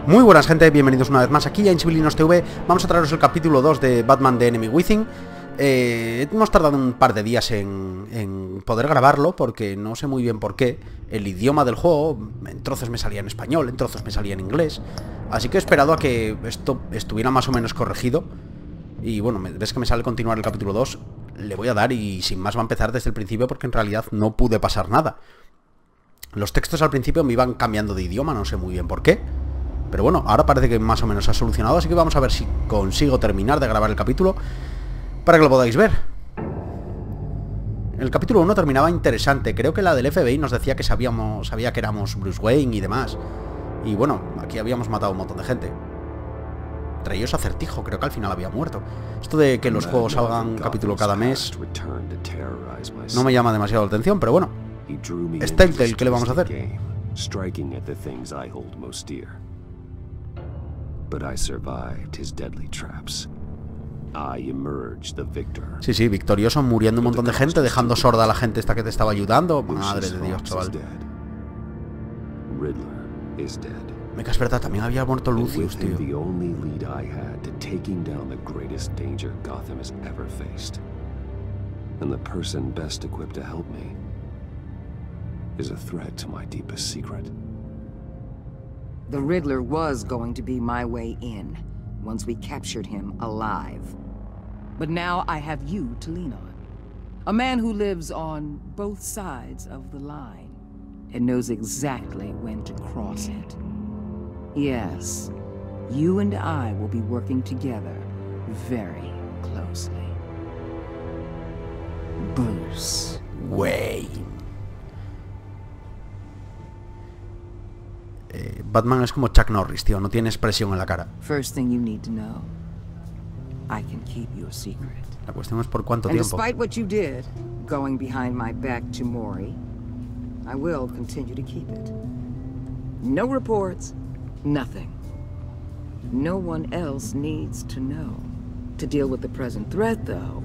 Muy buenas gente, bienvenidos una vez más aquí a INSIVILINOS TV. Vamos a traeros el capítulo 2 de Batman The Enemy Within. Hemos tardado un par de días en poder grabarlo porque no sé muy bien por qué. El idioma del juego en trozos me salía en español, en trozos me salía en inglés. Así que he esperado a que esto estuviera más o menos corregido. Y bueno, ves que me sale continuar el capítulo 2. Le voy a dar y sin más va a empezar desde el principio porque en realidad no pude pasar nada. Los textos al principio me iban cambiando de idioma, no sé muy bien por qué. Pero bueno, ahora parece que más o menos ha solucionado, así que vamos a ver si consigo terminar de grabar el capítulo para que lo podáis ver. El capítulo 1 terminaba interesante. Creo que la del FBI nos decía que sabía que éramos Bruce Wayne y demás. Y bueno, aquí habíamos matado a un montón de gente. Entre ellos Acertijo, creo que al final había muerto. Esto de que los juegos salgan un capítulo cada mes no me llama demasiado la atención, pero bueno. Es Telltale, ¿qué le vamos a hacer? Sí, sí, victorioso, muriendo un montón de gente, dejando sorda a la gente esta que te estaba ayudando. Madre de Dios, chaval. Me es verdad, también había muerto Lucius, tío. The Riddler was going to be my way in, once we captured him alive. But now I have you to lean on. A man who lives on both sides of the line, and knows exactly when to cross it. Yes, you and I will be working together very closely. Bruce Wayne. Batman es como Chuck Norris, tío, no tiene expresión en la cara. First thing you need to know, I can keep you a secret. La cuestión es por cuánto And tiempo. despite what you did, going behind my back to Mori, I will continue to keep it. No reports, nothing. No one else needs to know. To deal with the present threat, though,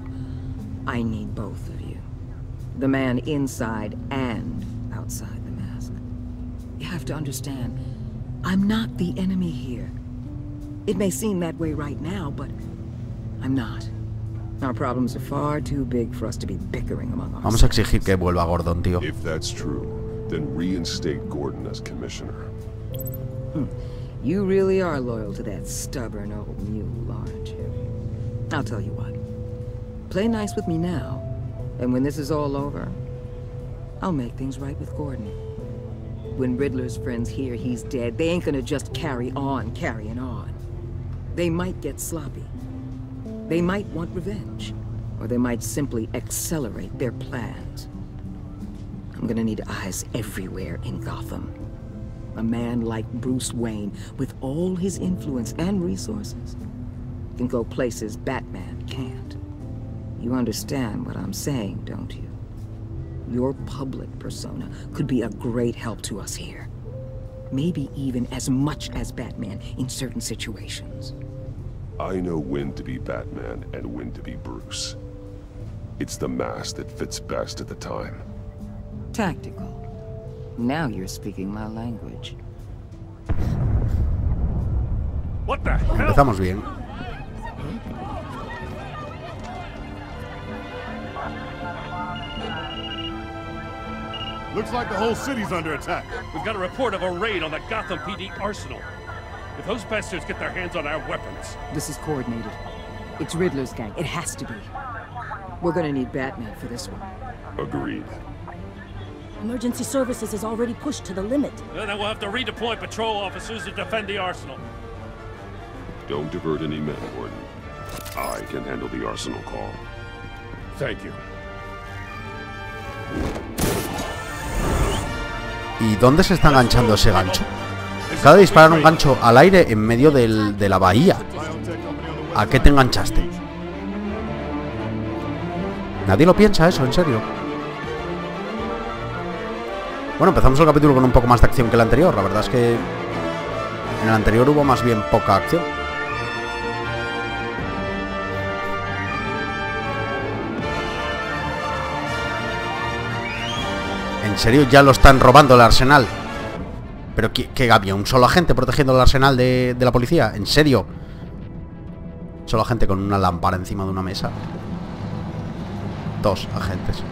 I need both of you. The man inside and outside the mask. You have to understand, I'm not the enemy here. It may seem that way right now, but I'm not. Our problems are far too big for us to be bickering among ourselves. Vamos a exigir que vuelva Gordon, tío. If that's true, then reinstate Gordon as commissioner. You really are loyal to that stubborn old mule, aren't you? I'll tell you what. Play nice with me now, and when this is all over, I'll make things right with Gordon. When Riddler's friends hear he's dead, they ain't gonna just carry on carrying on. They might get sloppy. They might want revenge. Or they might simply accelerate their plans. I'm gonna need eyes everywhere in Gotham. A man like Bruce Wayne, with all his influence and resources, can go places Batman can't. You understand what I'm saying, don't you? Your public persona could be a great help to us here. Maybe even as much as Batman in certain situations. I know when to be Batman and when to be Bruce. It's the mask that fits best at the time. Tactical. Now you're speaking my language. What the hell? Empezamos bien. Looks like the whole city's under attack. We've got a report of a raid on the Gotham PD arsenal. If those bastards get their hands on our weapons... This is coordinated. It's Riddler's gang. It has to be. We're gonna need Batman for this one. Agreed. Emergency services is already pushed to the limit. Then we'll have to redeploy patrol officers to defend the arsenal. Don't divert any men, Gordon. I can handle the arsenal call. Thank you. ¿Y dónde se está enganchando ese gancho? Acaba de disparar un gancho al aire en medio de la bahía. ¿A qué te enganchaste? Nadie lo piensa eso, en serio. Bueno, empezamos el capítulo con un poco más de acción que el anterior. La verdad es que en el anterior hubo más bien poca acción. ¿En serio ya lo están robando el arsenal? Pero ¿qué había? ¿Un solo agente protegiendo el arsenal de la policía? ¿En serio? Solo agente con una lámpara encima de una mesa. 2 agentes.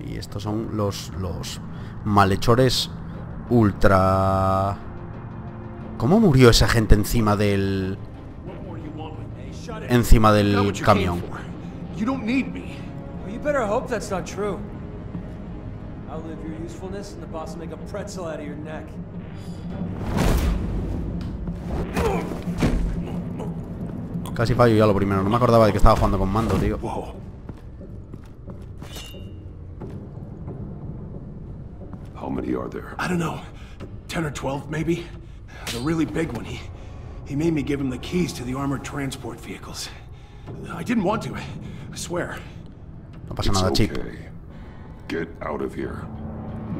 Y estos son los malhechores ultra... ¿Cómo murió esa gente encima del camión? Better hope that's not true. Outlive your usefulness and the boss will make a pretzel out of your neck. Casi fallo ya lo primero. No me acordaba de que estaba jugando con mando, tío. How many are there? I don't know. 10 or 12, maybe. The really big one, he made me give him the keys to the armored transport vehicles. I didn't want to, I swear. No pasa nada, Chip. Okay. Get out of here.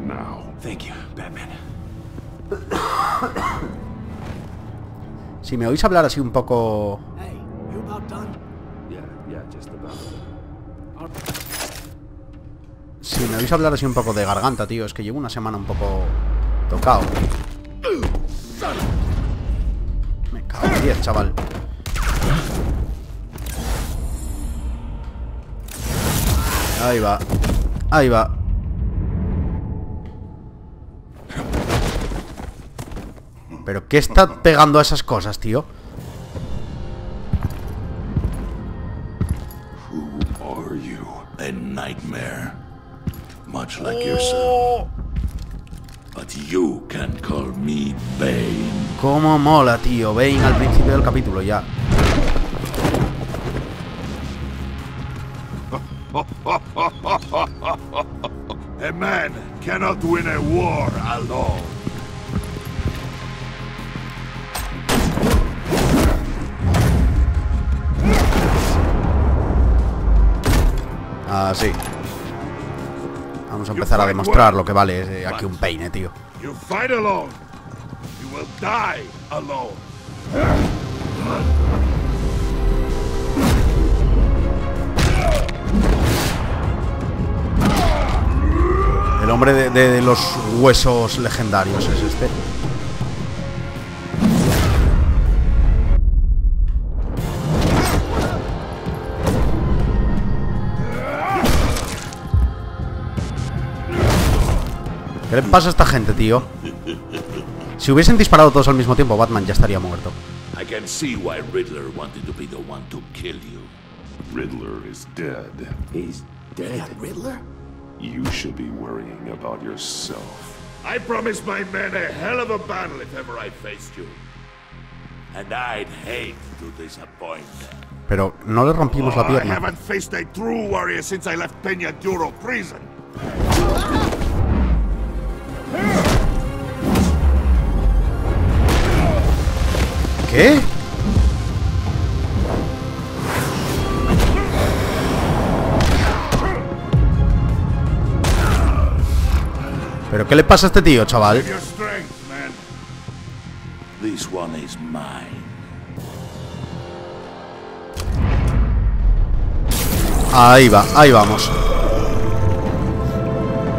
Now. Thank you, Batman. Si me oís hablar así un poco... Hey, you about done? Yeah, just about. Si me oís hablar así un poco de garganta, tío, es que llevo una semana un poco tocado. Me cago en 10, chaval. Ahí va. Ahí va. ¿Pero qué está pegando a esas cosas, tío? Who are you? A nightmare. Much like yourself. But you can call me Bane. Cómo mola, tío. Bane al principio del capítulo ya. A man cannot win a war alone. Ah, sí. Vamos a empezar a demostrar lo que vale aquí un peine, tío. You fight alone. You will die alone. El hombre de los huesos legendarios es este. ¿Qué le pasa a esta gente, tío? Si hubiesen disparado todos al mismo tiempo, Batman ya estaría muerto. I can see why Riddler wanted to be the one to kill you. Riddler is dead. He's dead. Riddler? You should be worrying about yourself. I promised my men a hell of a battle if ever I faced you. And I'd hate to disappoint them. Pero no le rompimos la I pierna. haven't faced a true warrior since I left Peña Duro prison. ¿Qué? ¿Pero qué le pasa a este tío, chaval? Your strength, man. This one is mine. Ahí va, ahí vamos.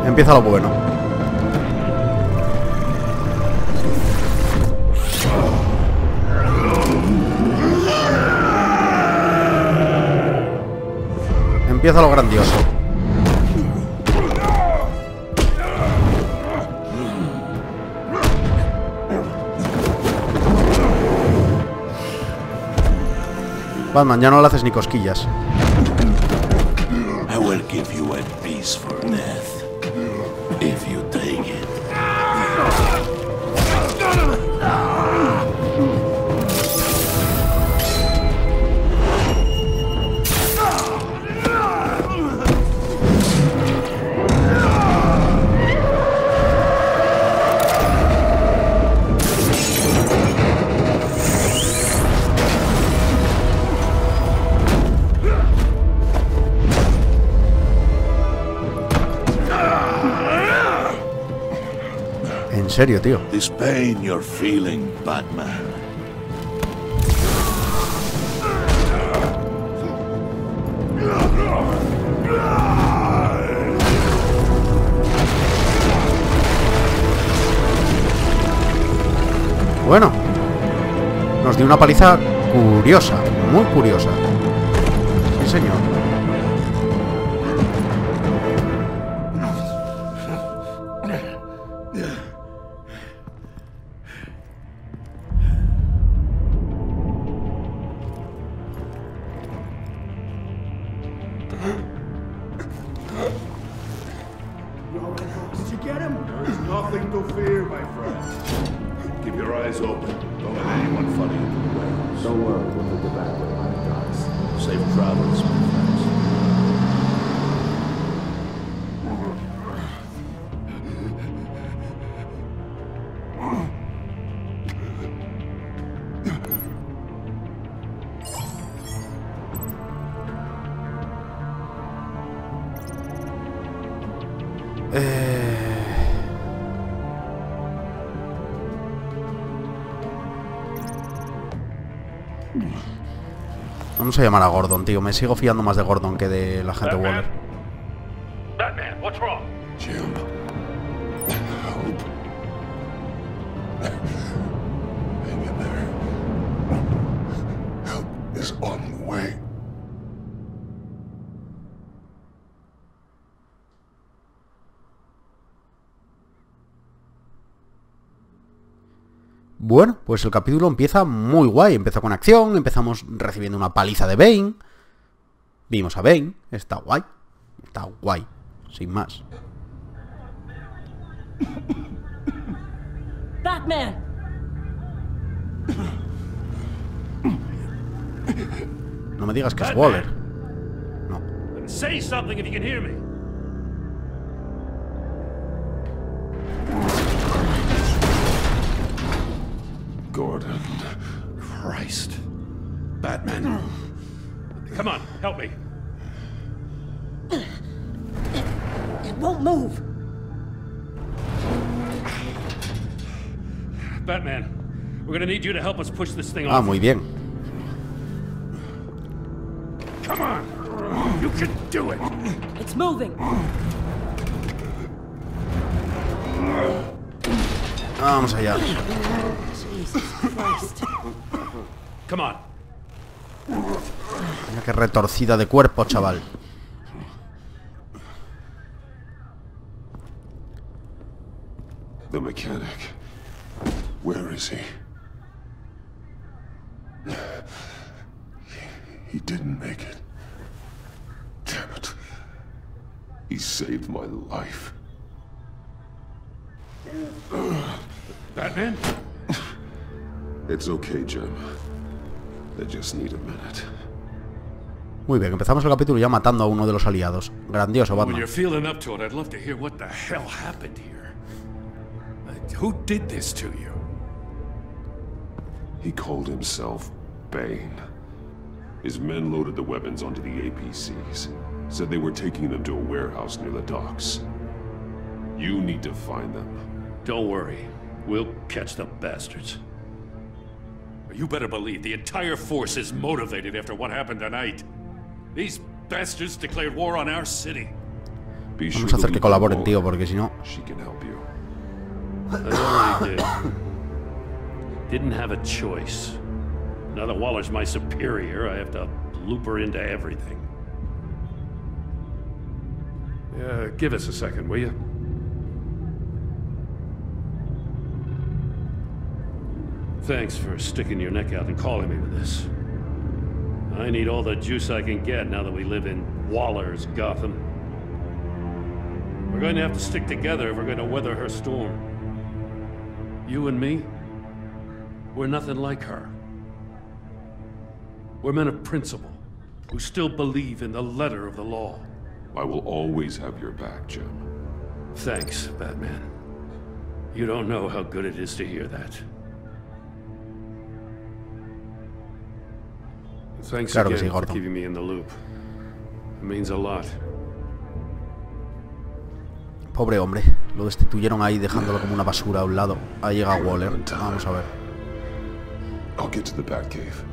Empieza lo bueno. Empieza lo grandioso. Batman, ya no le haces ni cosquillas. I will give you a peaceful death if you take it. En serio, tío. This pain you're feeling, Batman. Bueno, nos dio una paliza curiosa, muy curiosa. Sí, señor. Did you get him? There's nothing to fear, my friend. Keep your eyes open. Don't let anyone funny into the warehouse. Don't worry, we'll get back with my guys. Safe travels, my friends. Vamos a llamar a Gordon, tío. Me sigo fiando más de Gordon que de la gente Waller. Batman, what's wrong? Jim. Hope. Hang in there. Help is on the way. Bueno, pues el capítulo empieza muy guay. Empezó con acción, empezamos recibiendo una paliza de Bane. Vimos a Bane, está guay. Está guay, sin más. Batman! No me digas que es Waller. No. Say something if you can hear me. Gordon. Christ. Batman. Come on, help me. It won't move. Batman, we're gonna need you to help us push this thing off. Ah, muy bien. Come on, you can do it. It's moving. Vamos allá. Jesus Christ. Come on. Mira qué retorcida de cuerpo, chaval. The mechanic. Where is he? He didn't make it. Damn it. He saved my life. Batman? It's okay, Jim. I just need a minute. Muy bien, empezamos el capítulo ya matando a uno de los aliados. Grandioso, When Batman. you're feeling up to it, I'd love to hear what the hell happened here. Who did this to you? He called himself Bane. His men loaded the weapons onto the APCs. Said they were taking them to a warehouse near the docks. You need to find them. Don't worry. We'll catch the bastards. You better believe the entire force is motivated after what happened tonight. These bastards declared war on our city. Be sure Vamos a hacer to que leave colaboren, her tío, alone. porque si no... She can help you. I already did. Didn't have a choice. Now that Waller's my superior, I have to loop her into everything. Give us a second, will you? Thanks for sticking your neck out and calling me with this. I need all the juice I can get now that we live in Waller's Gotham. We're going to have to stick together if we're going to weather her storm. You and me, we're nothing like her. We're men of principle, who still believe in the letter of the law. I will always have your back, Jim. Thanks, Batman. You don't know how good it is to hear that. Thanks Claro que again sí, for Gordon. keeping me in the loop. It means a lot. Pobre hombre, lo destituyeron ahí dejándolo como una basura a un lado. Ahí llega Waller. Vamos a ver. I'll get to the Batcave.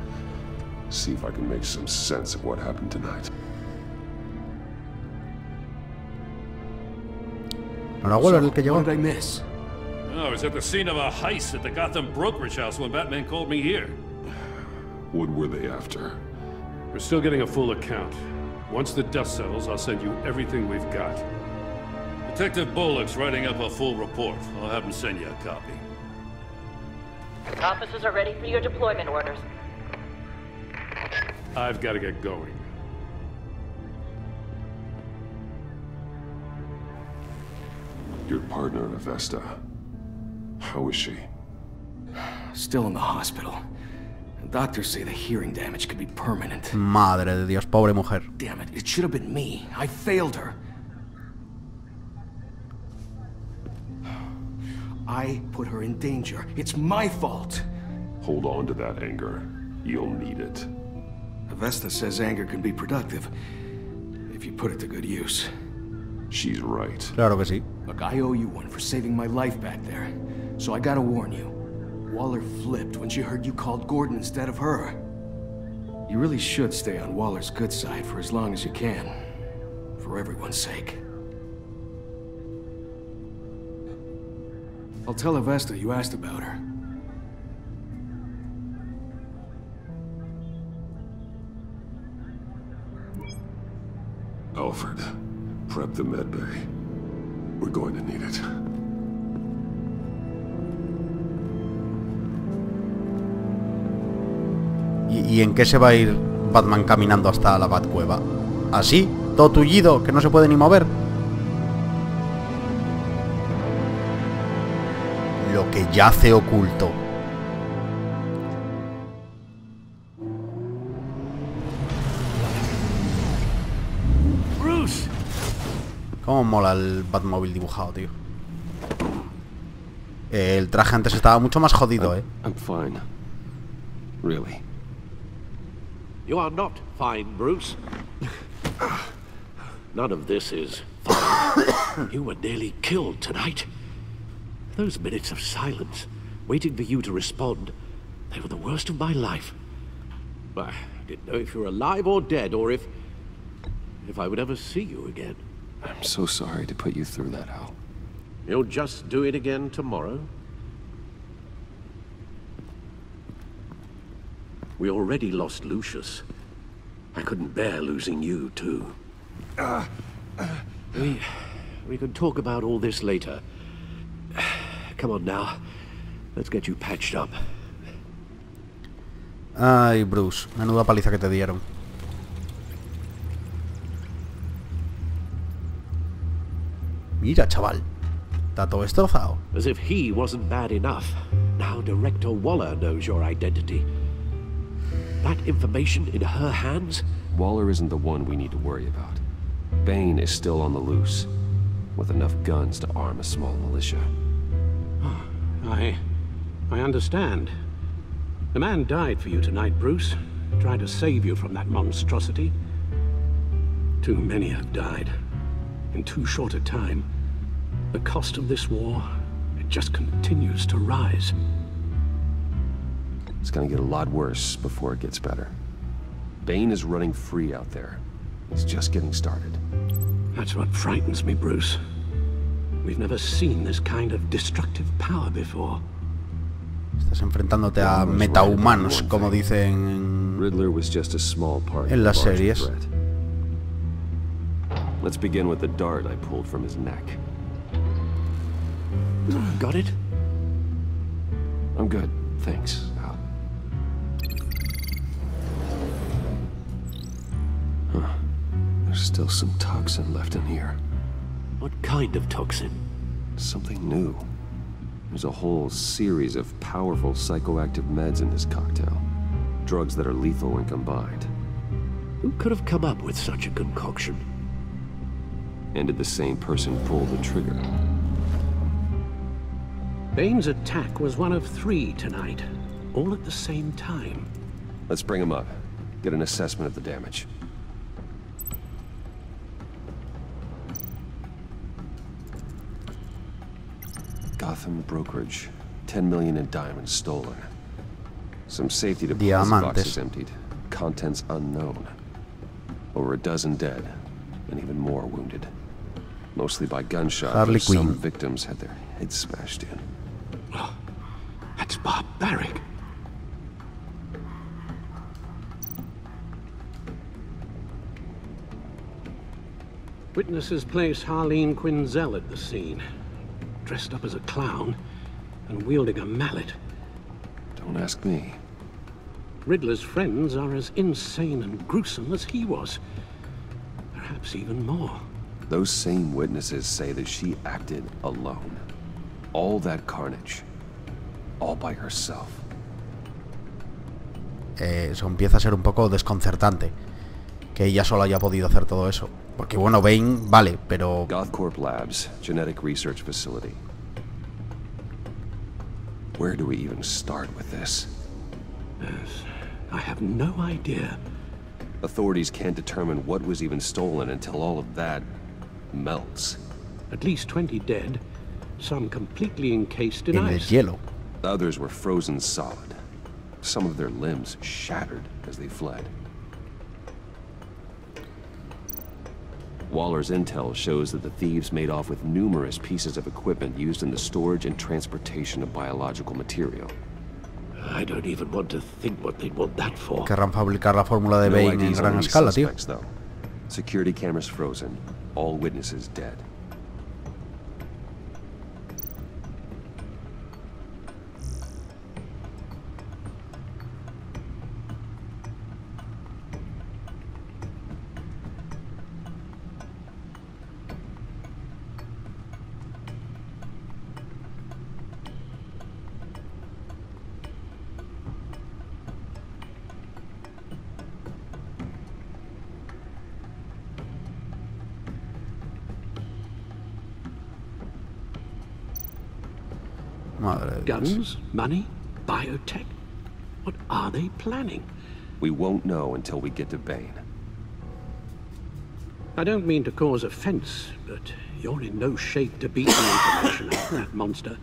See if I can make some sense of what happened tonight. ¿No era Waller el que llegó? What did I miss? Oh, I was at the scene of a heist at the Gotham brokerage house when Batman called me here. What were they after? We're still getting a full account. Once the dust settles, I'll send you everything we've got. Detective Bullock's writing up a full report. I'll have him send you a copy. Officers are ready for your deployment orders. I've got to get going. Your partner, Avesta. How is she? Still in the hospital. Doctors say the hearing damage could be permanent. Madre de Dios, pobre mujer. Damn it, it should have been me. I failed her. I put her in danger. It's my fault. Hold on to that anger. You'll need it. Avesta says anger can be productive if you put it to good use. She's right. Claro que sí. Look, I owe you one for saving my life back there. So I gotta warn you. Waller flipped when she heard you called Gordon instead of her. You really should stay on Waller's good side for as long as you can. For everyone's sake. I'll tell Avesta you asked about her. Alfred, prep the med bay. We're going to need it. ¿Y en qué se va a ir Batman caminando hasta la Batcueva? ¿Así? ¿Todo tullido? ¿Que no se puede ni mover? Lo que yace oculto. Bruce. Cómo mola el Batmóvil dibujado, tío. El traje antes estaba mucho más jodido, I'm fine. Really. You are not fine, Bruce. None of this is fine. You were nearly killed tonight. Those minutes of silence, waiting for you to respond, they were the worst of my life. I didn't know if you were alive or dead, or if I would ever see you again. I'm so sorry to put you through that, Al. You'll just do it again tomorrow? We already lost Lucius. I couldn't bear losing you, too. We can talk about all this later. Come on now. Let's get you patched up. Ay, Bruce, menuda paliza que te dieron. Mira, chaval. Está todo destrozado. As if he wasn't bad enough. Now Director Waller knows your identity. That information in her hands? Waller isn't the one we need to worry about. Bane is still on the loose, with enough guns to arm a small militia. I understand. The man died for you tonight, Bruce. Tried to save you from that monstrosity. Too many have died. In too short a time. The cost of this war, it just continues to rise. It's gonna get a lot worse before it gets better. Bane is running free out there. He's just getting started. That's what frightens me, Bruce. We've never seen this kind of destructive power before. Estás enfrentándote a metahumanos, como dicen Riddler was just a small part en las of the larger series. threat. Let's begin with the dart I pulled from his neck. Got it? I'm good, thanks, Al. Huh. There's still some toxin left in here. What kind of toxin? Something new. There's a whole series of powerful psychoactive meds in this cocktail. Drugs that are lethal when combined. Who could have come up with such a concoction? And did the same person pull the trigger? Bane's attack was one of 3 tonight, all at the same time. Let's bring him up. Get an assessment of the damage. Gotham brokerage. 10 million in diamonds stolen. Some safety deposit boxes emptied. Contents unknown. Over a dozen dead, and even more wounded. Mostly by gunshot, though some victims had their heads smashed in. barbaric. Witnesses place Harleen Quinzel at the scene, dressed up as a clown and wielding a mallet. Don't ask me. Riddler's friends are as insane and gruesome as he was. Perhaps even more. Those same witnesses say that she acted alone. All that carnage. All by herself. Eso empieza a ser un poco desconcertante. Que ella sola haya podido hacer todo eso. Porque bueno, Bane, vale, pero... Gothcorp Labs, Genetic Research Facility. Where do we even start with this? Yes, I have no idea. Authorities can't determine what was even stolen until all of that melts. At least 20 dead, some completely encased in ice. Hielo. Others were frozen solid. Some of their limbs shattered as they fled. Waller's intel shows that the thieves made off with numerous pieces of equipment used in the storage and transportation of biological material. I don't even want to think what they'd want that for. Querrán fabricar la fórmula de Bane en gran escala, tío. Security cameras frozen. All witnesses dead. Guns, money, biotech. What are they planning? We won't know until we get to Bane. I don't mean to cause offense, but you're in no shape to beat the information out of that monster,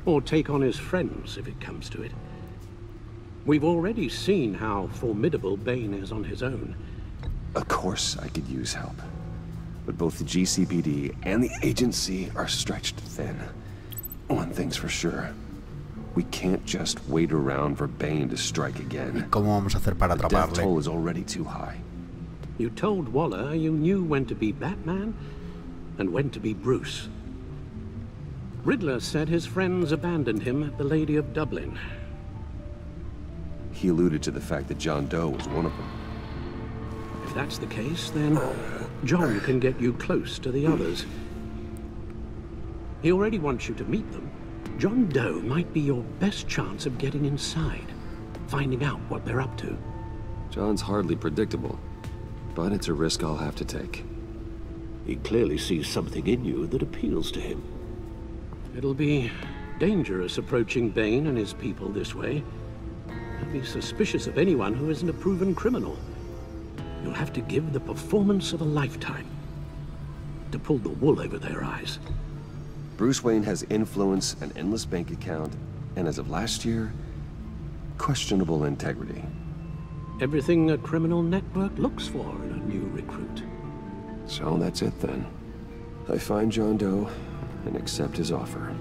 or take on his friends if it comes to it. We've already seen how formidable Bane is on his own. Of course I could use help, but both the GCPD and the agency are stretched thin. One thing's for sure. We can't just wait around for Bane to strike again. ¿Cómo vamos a hacer para atraparle? The death toll atraparle? is already too high. You told Waller you knew when to be Batman and when to be Bruce. Riddler said his friends abandoned him at the Lady of Dublin. He alluded to the fact that John Doe was one of them. If that's the case, then John can get you close to the others. He already wants you to meet them. John Doe might be your best chance of getting inside, finding out what they're up to. John's hardly predictable, but it's a risk I'll have to take. He clearly sees something in you that appeals to him. It'll be dangerous approaching Bane and his people this way. He'll be suspicious of anyone who isn't a proven criminal. You'll have to give the performance of a lifetime to pull the wool over their eyes. Bruce Wayne has influence, an endless bank account, and as of last year, questionable integrity. Everything a criminal network looks for in a new recruit. So that's it then. I find John Doe and accept his offer.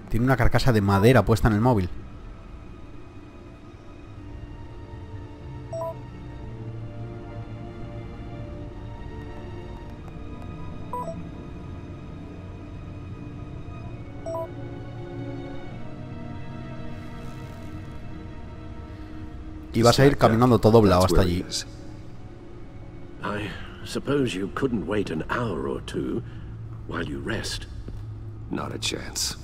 Tiene una carcasa de madera puesta en el móvil. Y vas a ir caminando todo doblado hasta allí. I suppose you couldn't wait an hour or two while you rest. Not a chance.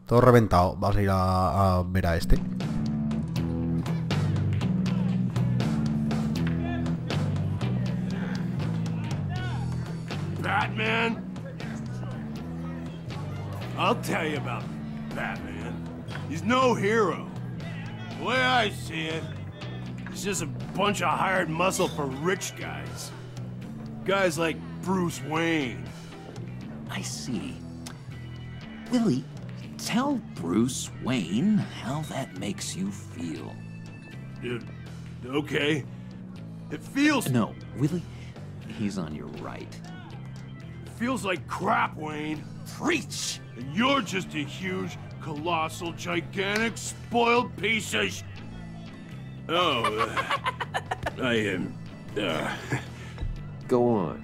Todo reventado. Vas a ir a ver a este. Batman? I'll tell you about Batman. He's no hero. The way I see it, he's just a bunch of hired muscle for rich guys. Guys like Bruce Wayne. I see. Willie, tell Bruce Wayne how that makes you feel. Okay. It feels... No, Willie, he's on your right. feels like crap, Wayne. Preach! And you're just a huge, colossal, gigantic, spoiled piece of I am... Go on.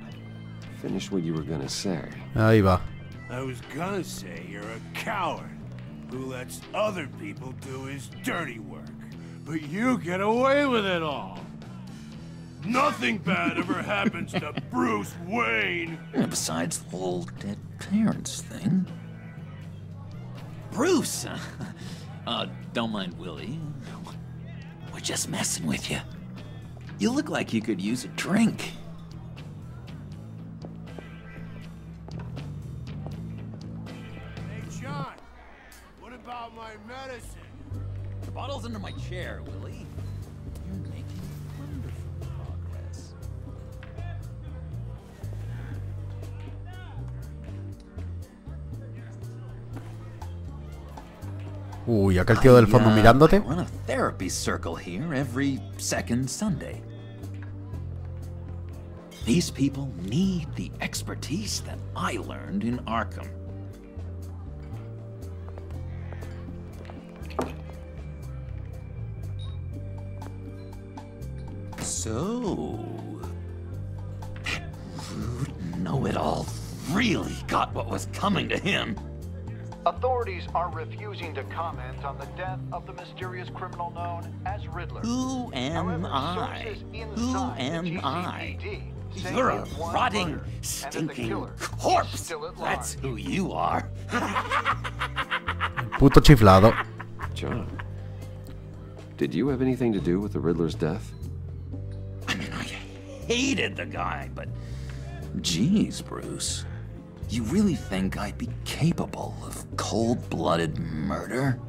Finish what you were gonna say. Ahí va. I was gonna say you're a coward who lets other people do his dirty work. But you get away with it all. Nothing bad ever happens to Bruce Wayne. Besides the whole dead parents thing. Bruce! Don't mind Willie. We're just messing with you. You look like you could use a drink. Hey, John. What about my medicine? The bottle's under my chair, Willie. You're making wonderful progress. Uy, aquel tío del fondo mirándote. I run a therapy circle here every second Sunday. These people need the expertise that I learned in Arkham. So, that rude know-it-all really got what was coming to him. Authorities are refusing to comment on the death of the mysterious criminal known as Riddler. Who am I? Who am I? You're a rotting, stinking corpse. That's who you are. Puto chiflado. John, did you have anything to do with the Riddler's death? I mean, I hated the guy, but geez, Bruce. You really think I'd be capable of cold-blooded murder?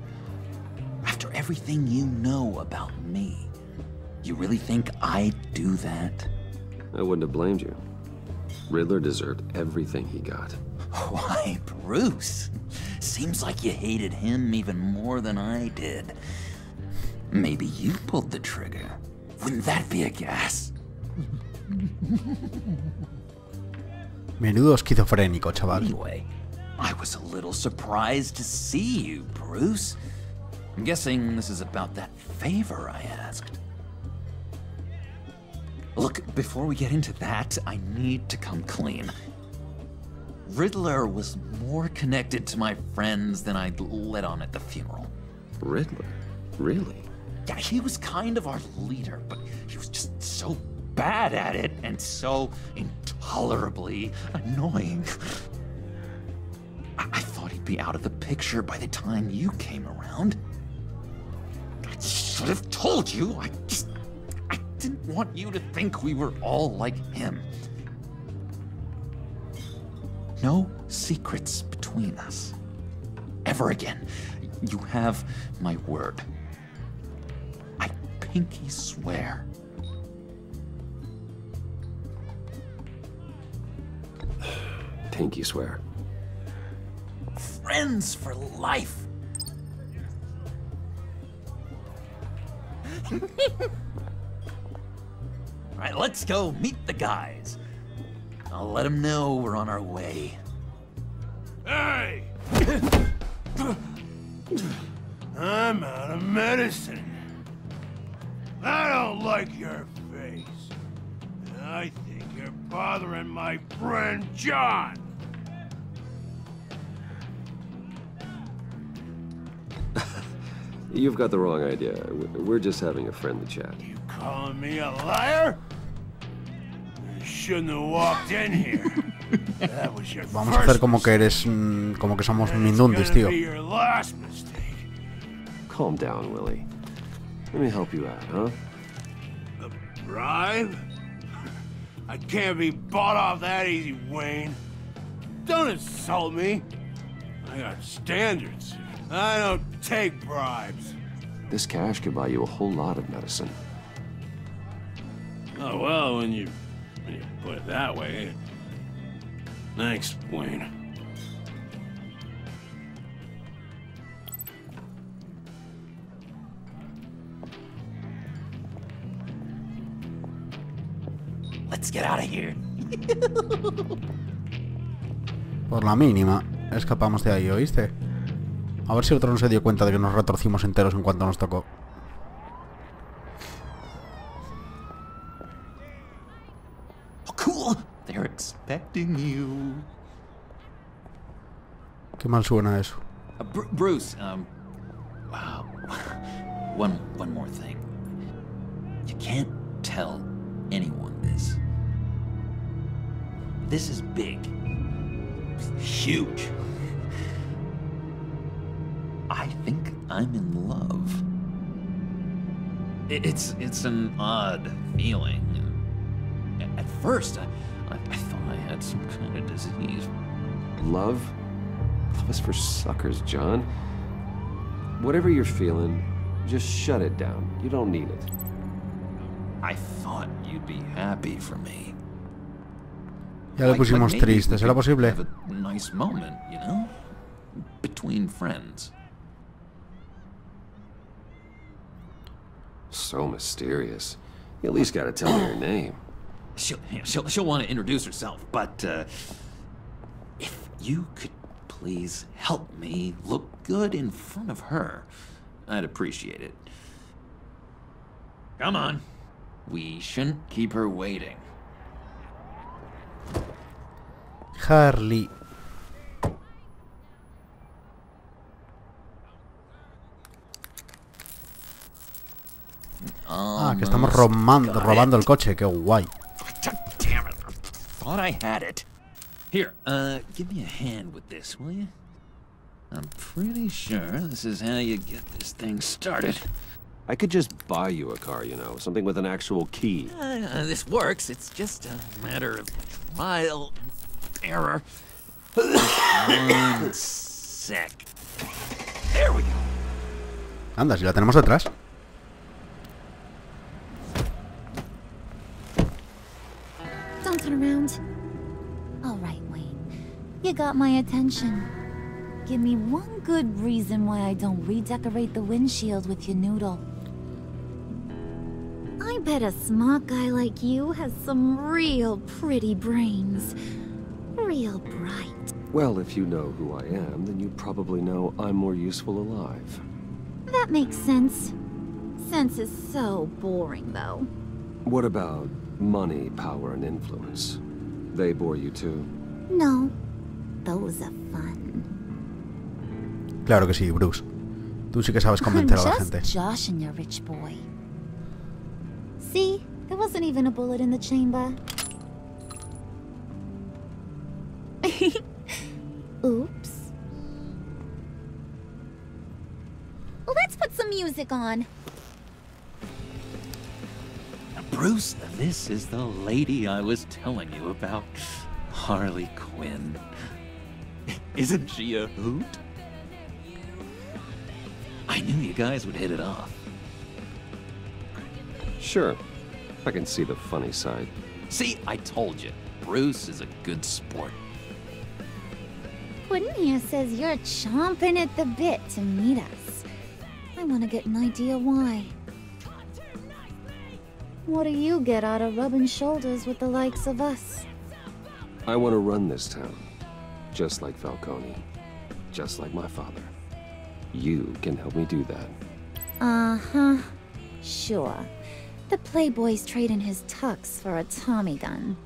After everything you know about me, you really think I'd do that? I wouldn't have blamed you. Riddler deserved everything he got. Why, Bruce? Seems like you hated him even more than I did. Maybe you pulled the trigger. Wouldn't that be a gas? Menudo esquizofrénico, chaval. Anyway, I was a little surprised to see you, Bruce. I'm guessing this is about that favor I asked. Look, before we get into that, I need to come clean. Riddler was more connected to my friends than I'd let on at the funeral. Riddler? Really? Yeah, he was kind of our leader, but he was just so bad at it and so intolerably annoying. I thought he'd be out of the picture by the time you came around. I should have told you. I didn't want you to think we were all like him. No secrets between us. Ever again. You have my word. I pinky swear. Pinky swear. Friends for life. All right, let's go meet the guys. I'll let them know we're on our way. Hey! I'm out of medicine. I don't like your face. And I think you're bothering my friend John. You've got the wrong idea. We're just having a friendly chat. You calling me a liar? You shouldn't have walked in here. That was your Vamos a hacer como que eres, como que somos mindundis, tío. Your last mistake. Calm down, Willie. Let me help you out, huh? A bribe? I can't be bought off that easy, Wayne. Don't insult me. I got standards. I don't take bribes. This cash could buy you a whole lot of medicine. Oh, well, when you put it that way. Thanks, Wayne. Let's get out of here. Por la mínima, escapamos de ahí, ¿oíste? A ver si el otro no se dio cuenta de que nos retorcimos enteros en cuanto nos tocó. Oh, cool. They're expecting you. Qué mal suena eso. Bruce, wow. One more thing. You can't tell anyone this. This is big. Huge. I think I'm in love. It's an odd feeling. At first, I thought I had some kind of disease. Love? Love is for suckers, John. Whatever you're feeling, just shut it down. You don't need it. I thought you'd be happy for me. Ya le pusimos triste, ¿será posible? Have a nice moment, you know? Between friends. So mysterious. You at least gotta tell me her name. She'll want to introduce herself, but if you could please help me look good in front of her, I'd appreciate it. Come on. We shouldn't keep her waiting. Harley. Ah, que estamos robando el coche, qué guay. Damn it. Thought I had it. Here, give me a hand with this, will you? I'm pretty sure this is how you get this thing started. I could just buy you a car, you know, something with an actual key. This works. It's just a matter of trial and error. One sec. There we go. Anda, si la tenemos detrás. Don't turn around. All right, Wayne. You got my attention. Give me one good reason why I don't redecorate the windshield with your noodle. I bet a smart guy like you has some real pretty brains. Real bright. Well, if you know who I am, then you probably know I'm more useful alive. That makes sense. Sense is so boring, though. What about money, power, and influence? They bore you too? No. Those are fun. Claro que sí, Bruce. Tú sí que sabes convencer a la gente. Just Josh and your rich boy. See? There wasn't even a bullet in the chamber. Oops. Let's put some music on. Bruce, this is the lady I was telling you about. Harley Quinn. Isn't she a hoot? I knew you guys would hit it off. Sure. I can see the funny side. See, I told you. Bruce is a good sport. Quinn here says you're chomping at the bit to meet us. I want to get an idea why. What do you get out of rubbing shoulders with the likes of us? I want to run this town. Just like Falcone. Just like my father. You can help me do that. Uh-huh. Sure. The Playboy's trading his tux for a Tommy gun.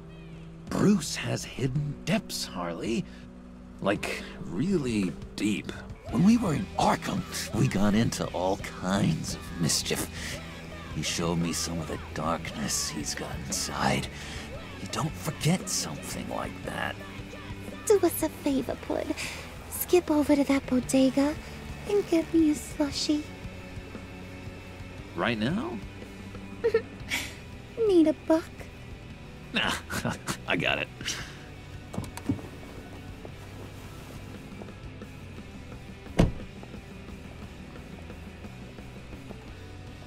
Bruce has hidden depths, Harley. Like, really deep. When we were in Arkham, we got into all kinds of mischief. He showed me some of the darkness he's got inside. You don't forget something like that. Do us a favor, Pud. Skip over to that bodega and get me a slushie. Right now? Need a buck? Nah, I got it.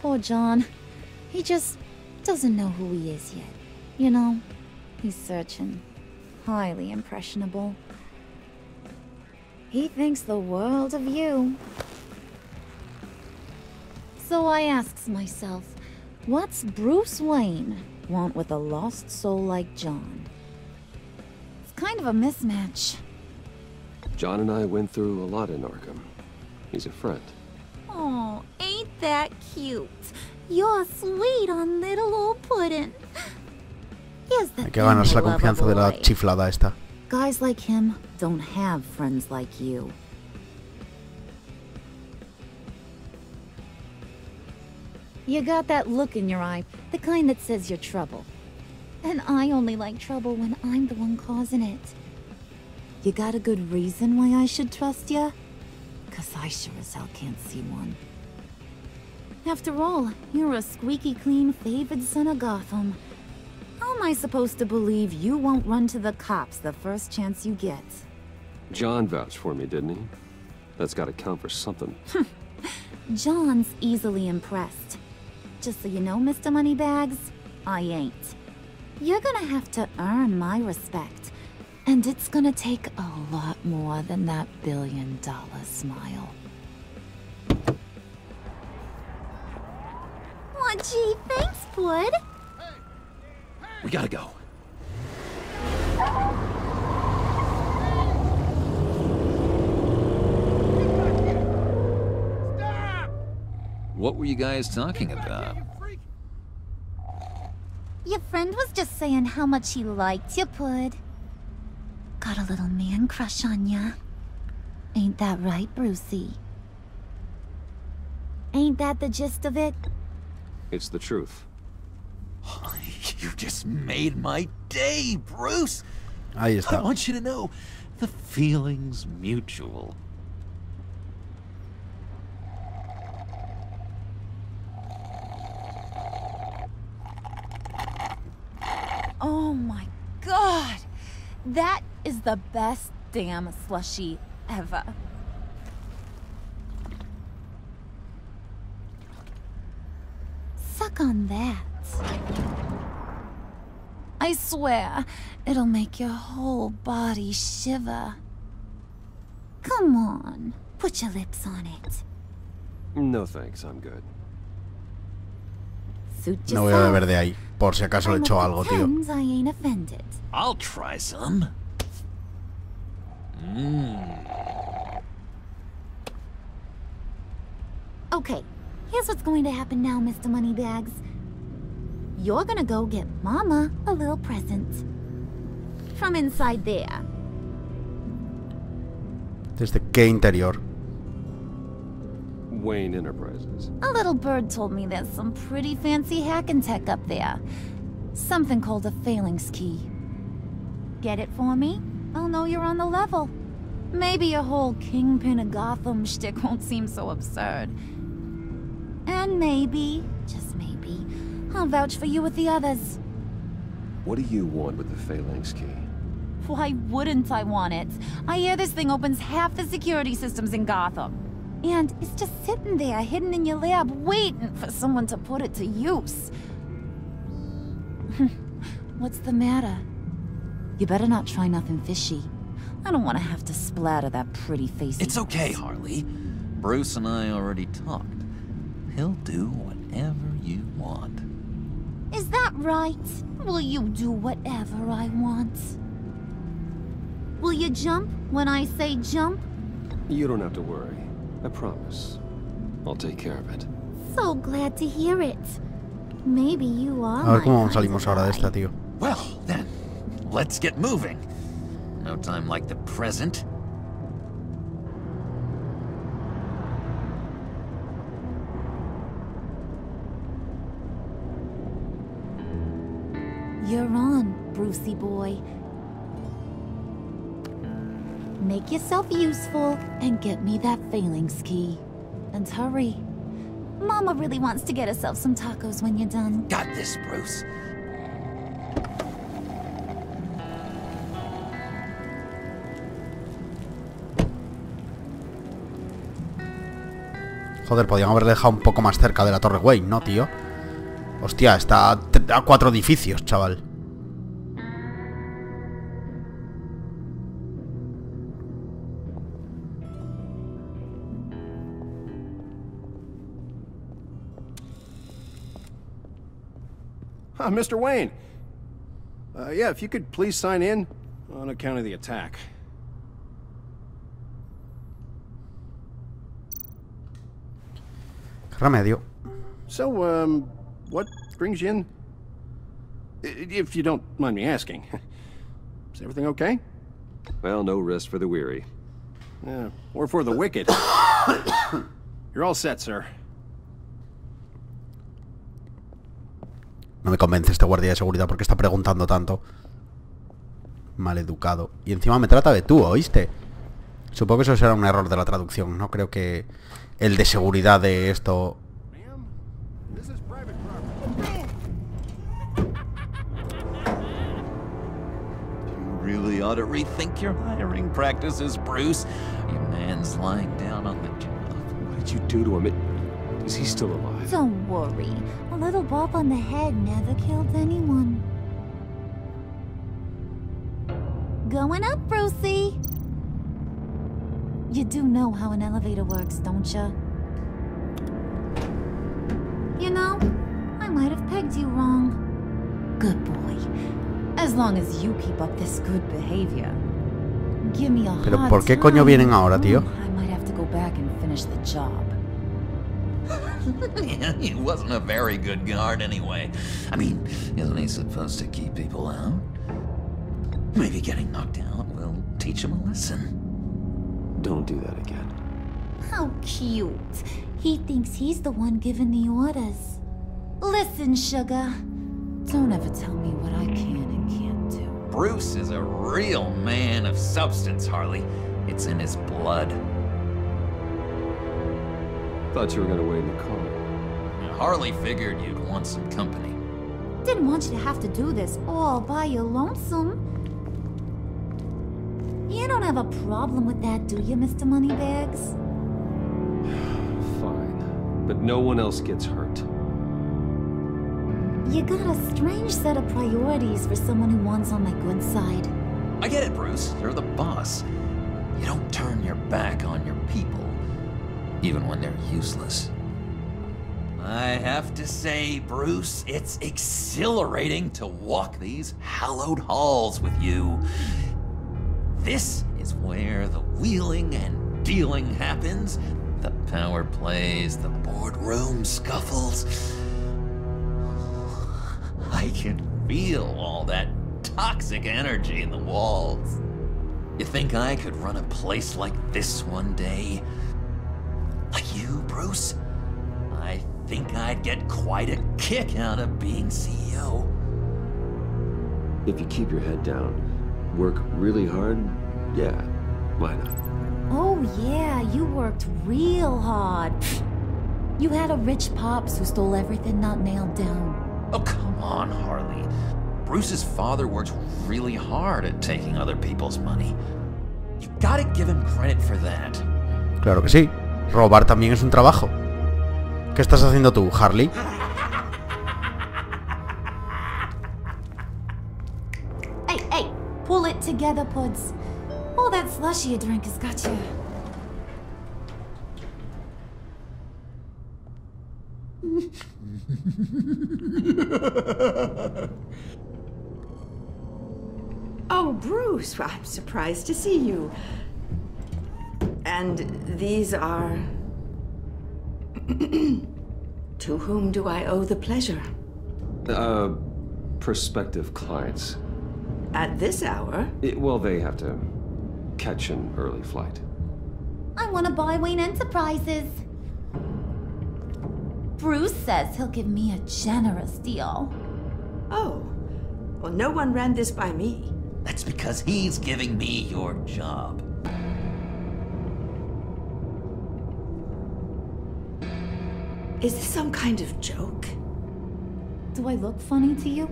Poor John. He just doesn't know who he is yet. You know, he's searching. Highly impressionable. He thinks the world of you. So I asks myself, what's Bruce Wayne want with a lost soul like John? It's kind of a mismatch. John and I went through a lot in Arkham. He's a friend. Oh, ain't that cute? You're sweet on little old puddin'. Here's the Hay que ganarse la confianza de la chiflada esta. Guys like him don't have friends like you. You got that look in your eye, the kind that says you're trouble. And I only like trouble when I'm the one causing it. You got a good reason why I should trust you? 'Cause I sure as hell can't see one. After all, you're a squeaky clean favored son of Gotham. How am I supposed to believe you won't run to the cops the first chance you get? John vouched for me, didn't he? That's gotta count for something. John's easily impressed. Just so you know, Mr. Moneybags, I ain't. You're gonna have to earn my respect. And it's gonna take a lot more than that $1 billion smile. Aw, gee, thanks, Bud. We gotta go. What were you guys talking about? Your friend was just saying how much he liked you, Bud. Got a little man crush on ya. Ain't that right, Brucey? Ain't that the gist of it? It's the truth. You just made my day, Bruce. Ahí está. I want you to know, the feeling's mutual. Oh my god! That is the best damn slushie ever. Suck on that. I swear, it'll make your whole body shiver. Come on, put your lips on it. No thanks, I'm good. No voy a beber de ahí, por si acaso le echo algo, tío. I ain't offended. I'll try some. Okay, here's what's going to happen now, Mr. Moneybags. You're gonna go get Mama a little present. From inside there. ¿Desde qué interior? Wayne Enterprises. A little bird told me there's some pretty fancy hacking tech up there. Something called a phalanx key. Get it for me? I'll know you're on the level. Maybe your whole Kingpin of Gotham shtick won't seem so absurd. And maybe, just maybe, I'll vouch for you with the others. What do you want with the phalanx key? Why wouldn't I want it? I hear this thing opens half the security systems in Gotham. And it's just sitting there, hidden in your lab, waiting for someone to put it to use. What's the matter? You better not try nothing fishy. I don't want to have to splatter that pretty face. It's okay, Harley. Bruce and I already talked. He'll do whatever you want. Is that right? Will you do whatever I want? Will you jump when I say jump? You don't have to worry. I promise. I'll take care of it. So glad to hear it. Maybe you are. A ver cómo salimos ahora de esta, tío. Well, then, let's get moving. No time like the present. You're on, Brucey boy. Make yourself useful and get me that phalanx key. And hurry. Mama really wants to get herself some tacos when you're done. Got this, Bruce. Joder, podrían haberle dejado un poco más cerca de la Torre Wayne, ¿no, tío? Hostia, está a 4 edificios, chaval. Mr. Wayne. Yeah, if you could please sign in on account of the attack. remedio. So, what brings you in? If you don't mind me asking. Is everything okay? Well, no rest for the weary. Or for the wicked. You're all set, sir. No me convence este guardia de seguridad porque está preguntando tanto. Maleducado. Y encima me trata de tú, ¿oíste? Supongo que eso será un error de la traducción. No creo que el de seguridad de esto... Really ought to rethink your hiring practices, Bruce. Your man's lying down on the job. What did you do to him? Is he still alive? Don't worry. A little bump on the head never killed anyone. Going up, Brucey. You do know how an elevator works, don't you? You know, I might have pegged you wrong. Good boy. As long as you keep up this good behavior. Give me a hard time. Pero ¿por qué coño vienen ahora, tío? I might have to go back and finish the job. He wasn't a very good guard anyway. I mean, isn't he supposed to keep people out? Maybe getting knocked out will teach him a lesson. Don't do that again. How cute. He thinks he's the one giving the orders. Listen, sugar. Don't ever tell me what I can and can't do. Bruce is a real man of substance, Harley. It's in his blood. Thought you were gonna wait in the car. Harley figured you'd want some company. Didn't want you to have to do this all by your lonesome. You don't have a problem with that, do you, Mr. Moneybags? Fine. But no one else gets hurt. You got a strange set of priorities for someone who wants on my good side. I get it, Bruce. You're the boss. You don't turn your back on your people, even when they're useless. I have to say, Bruce, it's exhilarating to walk these hallowed halls with you. This is where the wheeling and dealing happens, the power plays, the boardroom scuffles. I can feel all that toxic energy in the walls. You think I could run a place like this one day? Like you, Bruce? I think I'd get quite a kick out of being CEO. If you keep your head down, work really hard, yeah, why not? Oh yeah, you worked real hard. You had a rich pops who stole everything not nailed down. Oh, come on, Harley. Bruce's father worked really hard at taking other people's money. You gotta give him credit for that. Claro que sí. Robar también es un trabajo. ¿Qué estás haciendo tú, Harley? Hey, pull it together, Puds. All that slushy you drink has got you. Oh, Bruce, well, I'm surprised to see you. And these are... To whom do I owe the pleasure? Prospective clients. At this hour? Well, they have to catch an early flight. I want to buy Wayne Enterprises. Bruce says he'll give me a generous deal. Oh, well, no one ran this by me. That's because he's giving me your job. Is this some kind of joke? Do I look funny to you?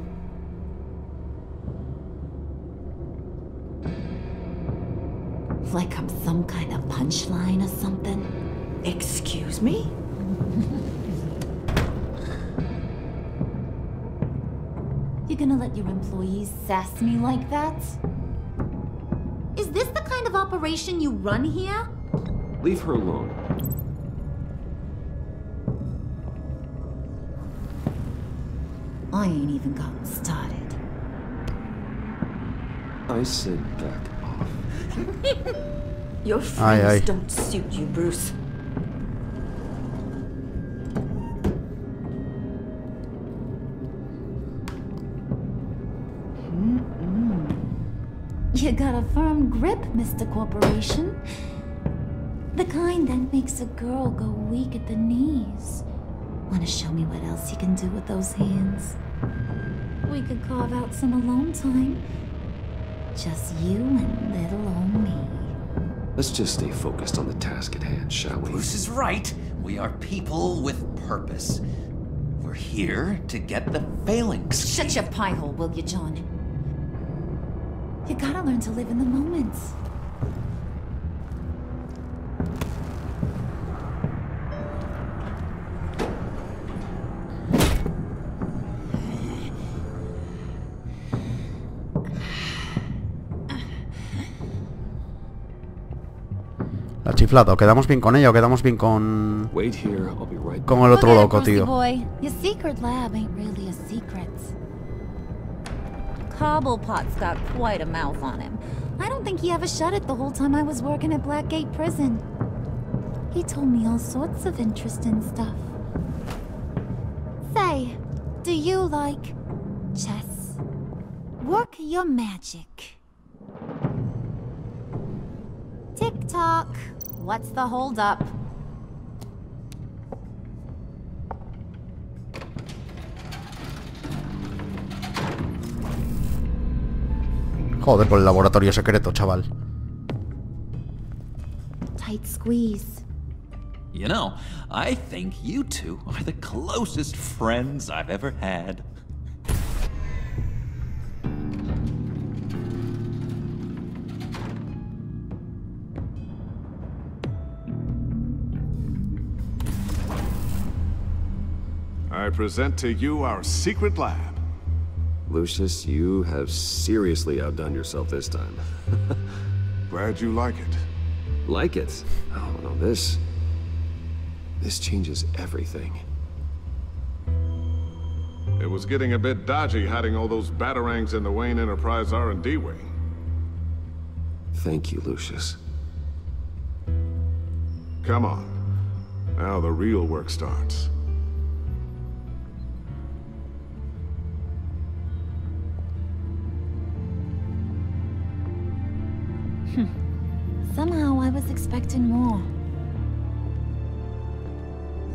Like I'm some kind of punchline or something? Excuse me? You gonna let your employees sass me like that? Is this the kind of operation you run here? Leave her alone. I ain't even gotten started. I said back off. Your friends don't suit you, Bruce. You got a firm grip, Mr. Corporation. The kind that makes a girl go weak at the knees. Wanna show me what else you can do with those hands? We could carve out some alone time. Just you and little old me. Let's just stay focused on the task at hand, shall we? Bruce is right. We are people with purpose. We're here to get the failings. Shut your pie hole, will you, John? You gotta learn to live in the moment. La chiflada, o quedamos bien con ella o quedamos bien con... con el otro loco, tío. Your secret lab ain't really a secret. Cobblepot's got quite a mouth on him. I don't think he ever shut it the whole time I was working at Blackgate Prison. He told me all sorts of interesting stuff. Say, do you like chess? Work your magic. Tick-tock. What's the hold-up? Joder, por el laboratorio secreto, chaval. Tight squeeze. You know, I think you two are the closest friends I've ever had. I present to you our secret lab. Lucius, you have seriously outdone yourself this time. Glad you like it. Like it? Oh, no, this changes everything. It was getting a bit dodgy hiding all those batarangs in the Wayne Enterprise R&D wing. Thank you, Lucius. Come on. Now the real work starts. Somehow I was expecting more.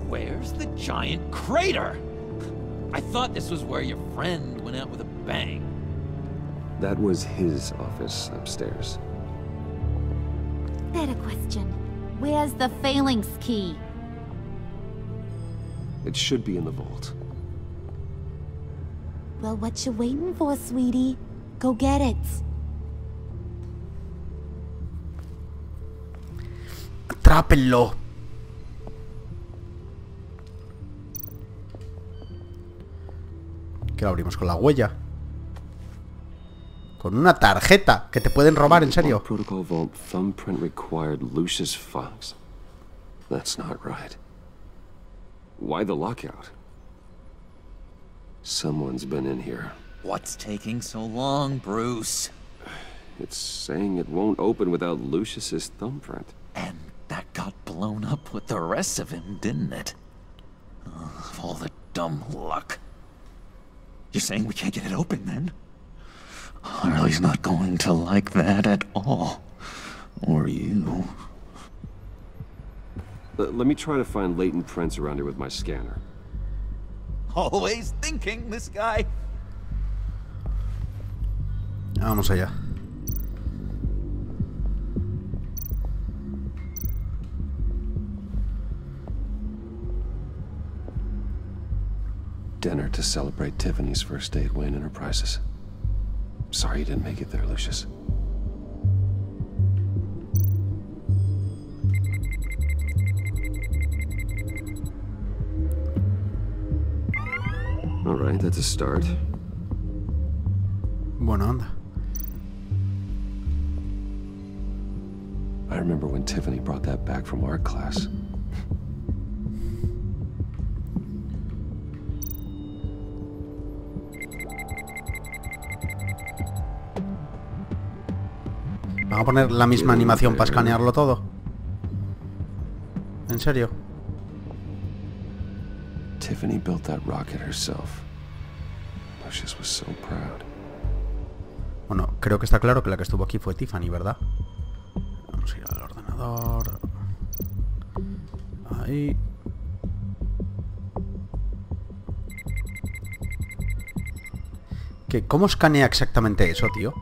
Where's the giant crater? I thought this was where your friend went out with a bang. That was his office upstairs. Better question. Where's the phalanx key? It should be in the vault. Well, what you waiting for, sweetie? Go get it. Atrápenlo. ¿Qué lo abrimos? ¿Con la huella? Con una tarjeta que te pueden robar, en serio. Protocol vault thumbprint required Lucius Fox. That's not right. Why the lockout? Someone's been in here. What's taking so long, Bruce? It's saying it won't open without Lucius's thumbprint. And that got blown up with the rest of him, didn't it? All the dumb luck. You're saying we can't get it open, then? Harley's not going to like that at all. Or you. Let me try to find latent prints around here with my scanner. Always thinking, this guy. Vamos allá. Dinner to celebrate Tiffany's first day at Wayne Enterprises. Sorry you didn't make it there, Lucius. All right, that's a start. Bueno, anda. I remember when Tiffany brought that back from art class. ¿Van a poner la misma animación para escanearlo todo? ¿En serio? Tiffany built that rocket herself. Lucius was so proud. Bueno, creo que está claro que la que estuvo aquí fue Tiffany, ¿verdad? Vamos a ir al ordenador. Ahí. ¿Cómo escanea exactamente eso, tío?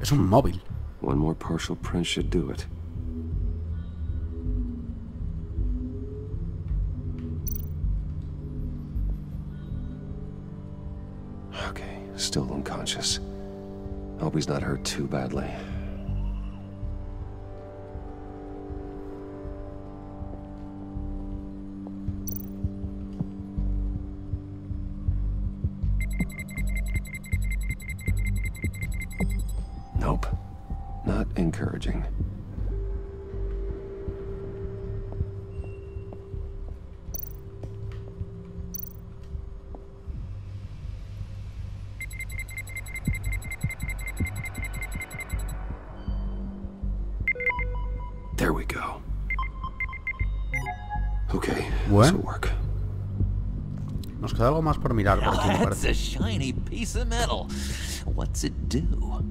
Es un móvil. One more partial print should do it. Okay, still unconscious. Hope he's not hurt too badly. Nope. Not encouraging. There we go. Okay, this will work. Nos queda algo más por mirar por aquí, me That's parece. a shiny piece of metal. What's it do?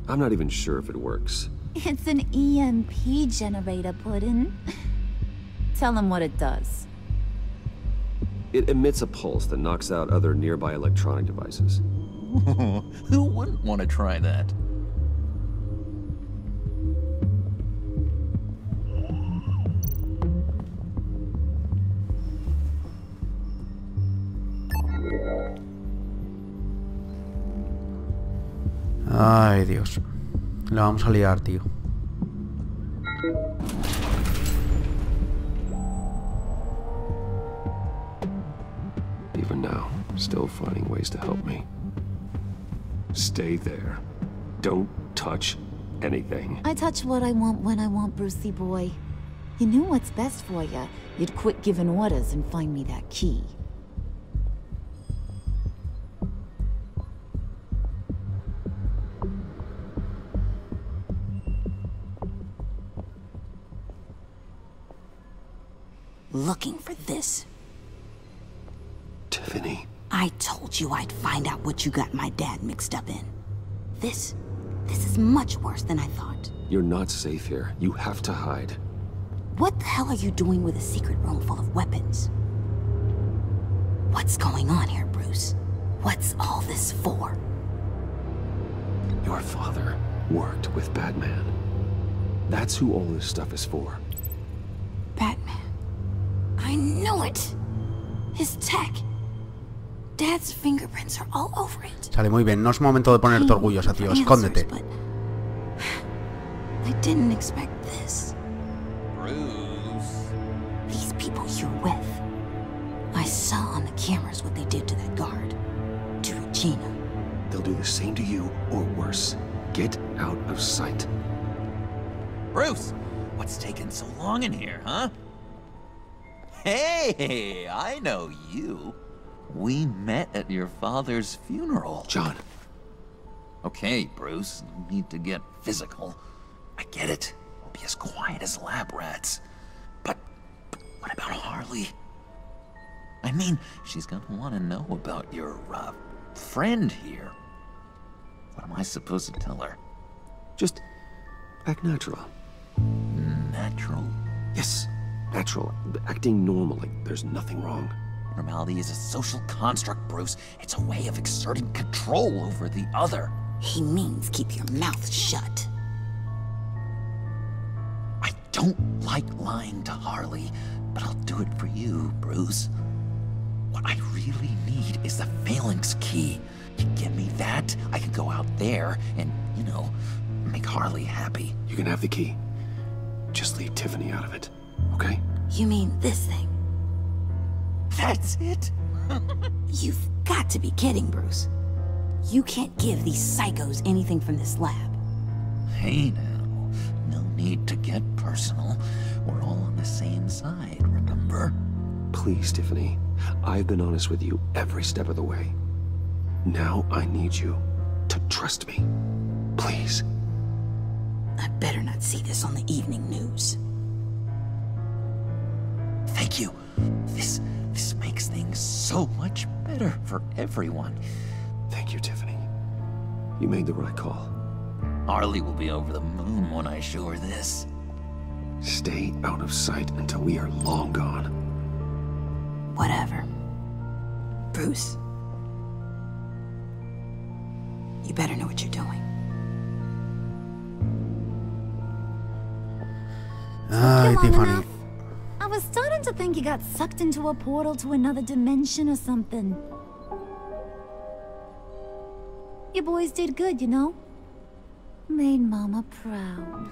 I'm not even sure if it works. It's an EMP generator, Puddin'. Tell him what it does. It emits a pulse that knocks out other nearby electronic devices. Who wouldn't want to try that? Ay, Dios. La vamos a liar, tío. Even now, still finding ways to help me. Stay there. Don't touch anything. I touch what I want when I want, Brucey boy. You knew what's best for you. You'd quit giving orders and find me that key. Looking for this. Tiffany. I told you I'd find out what you got my dad mixed up in. This is much worse than I thought. You're not safe here. You have to hide. What the hell are you doing with a secret room full of weapons? What's going on here, Bruce? What's all this for? Your father worked with Batman. That's who all this stuff is for. Batman. I knew it! His tech. Dad's fingerprints are all over it. Sale muy bien. No es momento de ponerte orgullosa, tío. Escóndete. I didn't expect this. Bruce. These people you're with. I saw on the cameras what they did to that guard. To Regina. They'll do the same to you, or worse. Get out of sight. Bruce, what's taking so long in here, huh? Hey, I know you. We met at your father's funeral. John. Okay, Bruce, no need to get physical. I get it. We'll be as quiet as lab rats. But what about Harley? I mean, she's gonna want to know about your, friend here. What am I supposed to tell her? Just act natural. Natural? Yes, natural. Acting normally. There's nothing wrong. Normality is a social construct, Bruce. It's a way of exerting control over the other. He means keep your mouth shut. I don't like lying to Harley, but I'll do it for you, Bruce. What I really need is the phalanx key. You give me that, I can go out there and, you know, make Harley happy. You can have the key. Just leave Tiffany out of it, okay? You mean this thing? That's it? You've got to be kidding, Bruce. You can't give these psychos anything from this lab. Hey now, no need to get personal. We're all on the same side, remember? Please, Tiffany. I've been honest with you every step of the way. Now I need you to trust me. Please. I better not see this on the evening news. Thank you. This makes things so much better for everyone. Thank you, Tiffany. You made the right call. Harley will be over the moon when I show her this. Stay out of sight until we are long gone. Whatever. Bruce. You better know what you're doing. Ay, Tiffany. I was starting to think you got sucked into a portal to another dimension or something. You boys did good, you know? Made Mama proud.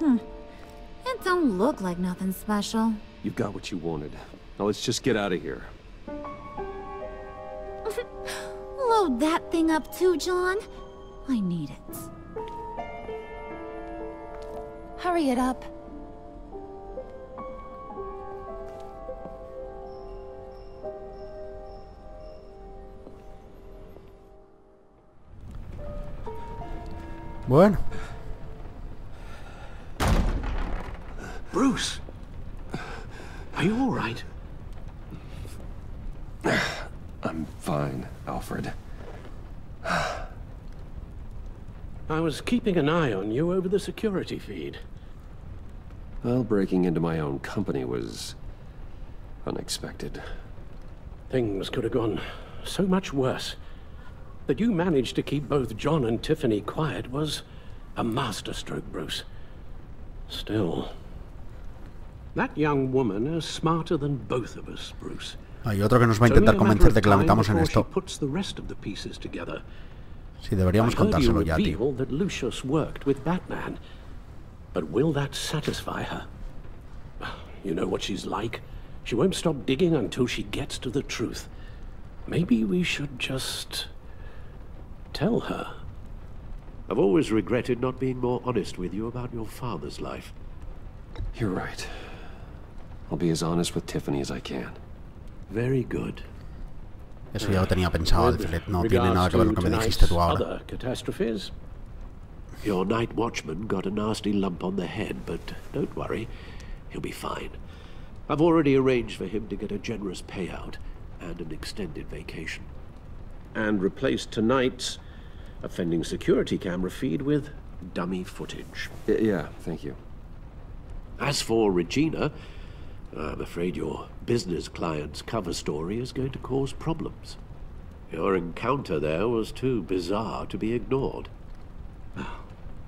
It don't look like nothing special. You've got what you wanted. Now let's just get out of here. Load that thing up too, John. I need it. Hurry it up. Bueno. Bruce, are you all right? I'm fine, Alfred. I was keeping an eye on you over the security feed. Well, breaking into my own company was unexpected. Things could have gone so much worse. That you managed to keep both John and Tiffany quiet was a masterstroke, Bruce. Still, that young woman is smarter than both of us, Bruce. Hay otro que nos va a intentar convencer de que la metamos en esto. Sí, deberíamos contárselo ya, tío. That Lucius worked with Batman. But will that satisfy her? You know what she's like. She won't stop digging until she gets to the truth. Maybe we should just tell her. I've always regretted not being more honest with you about your father's life. You're right. I'll be as honest with Tiffany as I can. Very good. Eso ya lo tenía pensado, Alfred. No tiene nada que ver lo que me dijiste tú ahora. Catastrophes? Your night watchman got a nasty lump on the head, but don't worry. He'll be fine. I've already arranged for him to get a generous payout and an extended vacation. And replaced tonight's offending security camera feed with dummy footage. Yeah, thank you. As for Regina, I'm afraid your business client's cover story is going to cause problems. Your encounter there was too bizarre to be ignored.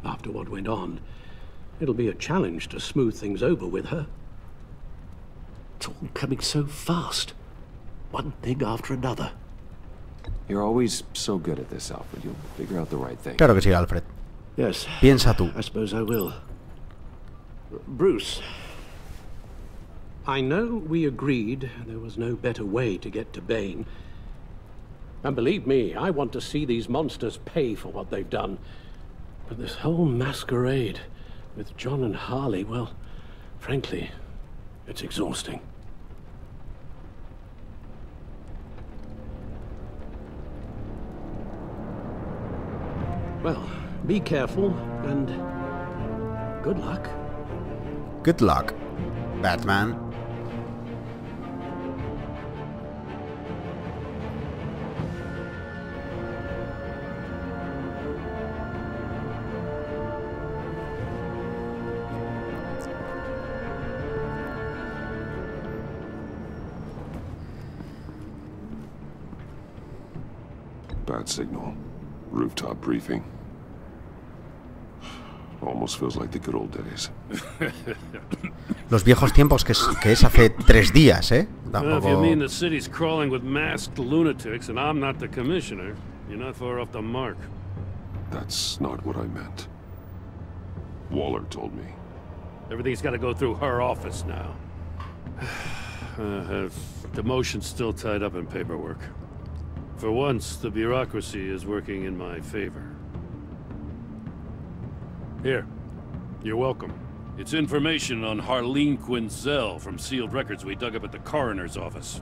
After what went on, it'll be a challenge to smooth things over with her. It's all coming so fast. One thing after another. You're always so good at this, Alfred. You'll figure out the right thing. Claro que sí, Alfred. Yes. Piensa tú. I suppose I will. Bruce. I know we agreed there was no better way to get to Bane. And believe me, I want to see these monsters pay for what they've done. But this whole masquerade with John and Harley, well, frankly, it's exhausting. Well, be careful and good luck. Good luck, Batman. Bad signal. Rooftop briefing. Almost feels like the good old days. Los viejos tiempos que es hace 3 días, ¿eh? Well, if you mean the city's crawling with masked lunatics and I'm not the commissioner, you're not far off the mark. That's not what I meant. Waller told me. Everything's got to go through her office now. Demotion's still tied up in paperwork. For once, the bureaucracy is working in my favor. Here, you're welcome. It's information on Harleen Quinzel from sealed records we dug up at the coroner's office.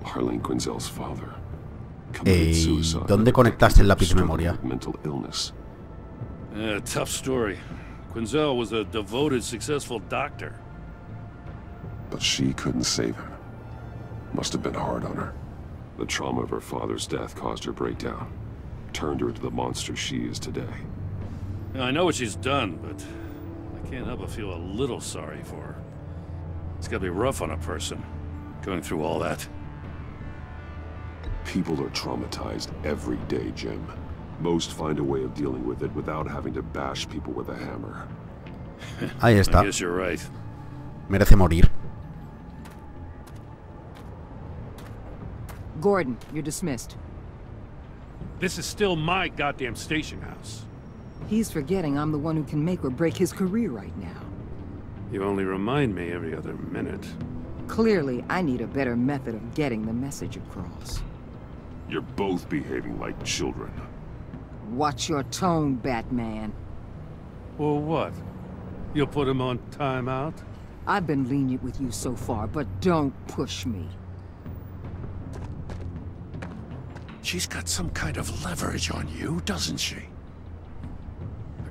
Harleen Quinzel's father. ¿Dónde conectaste el lápiz de memoria? Mental illness. Tough story. Quinzel was a devoted, successful doctor. But she couldn't save him. Must have been hard on her. The trauma of her father's death caused her breakdown. Turned her into the monster she is today. I know what she's done, but I can't help but feel a little sorry for her. It's gotta be rough on a person, going through all that. People are traumatized every day, Jim. Most find a way of dealing with it without having to bash people with a hammer. Ahí está. I guess you're right. Merece morir. Gordon, you're dismissed. This is still my goddamn station house. He's forgetting I'm the one who can make or break his career right now. You only remind me every other minute. Clearly, I need a better method of getting the message across. You're both behaving like children. Watch your tone, Batman. Well, what? You'll put him on timeout? I've been lenient with you so far, but don't push me. She's got some kind of leverage on you, doesn't she?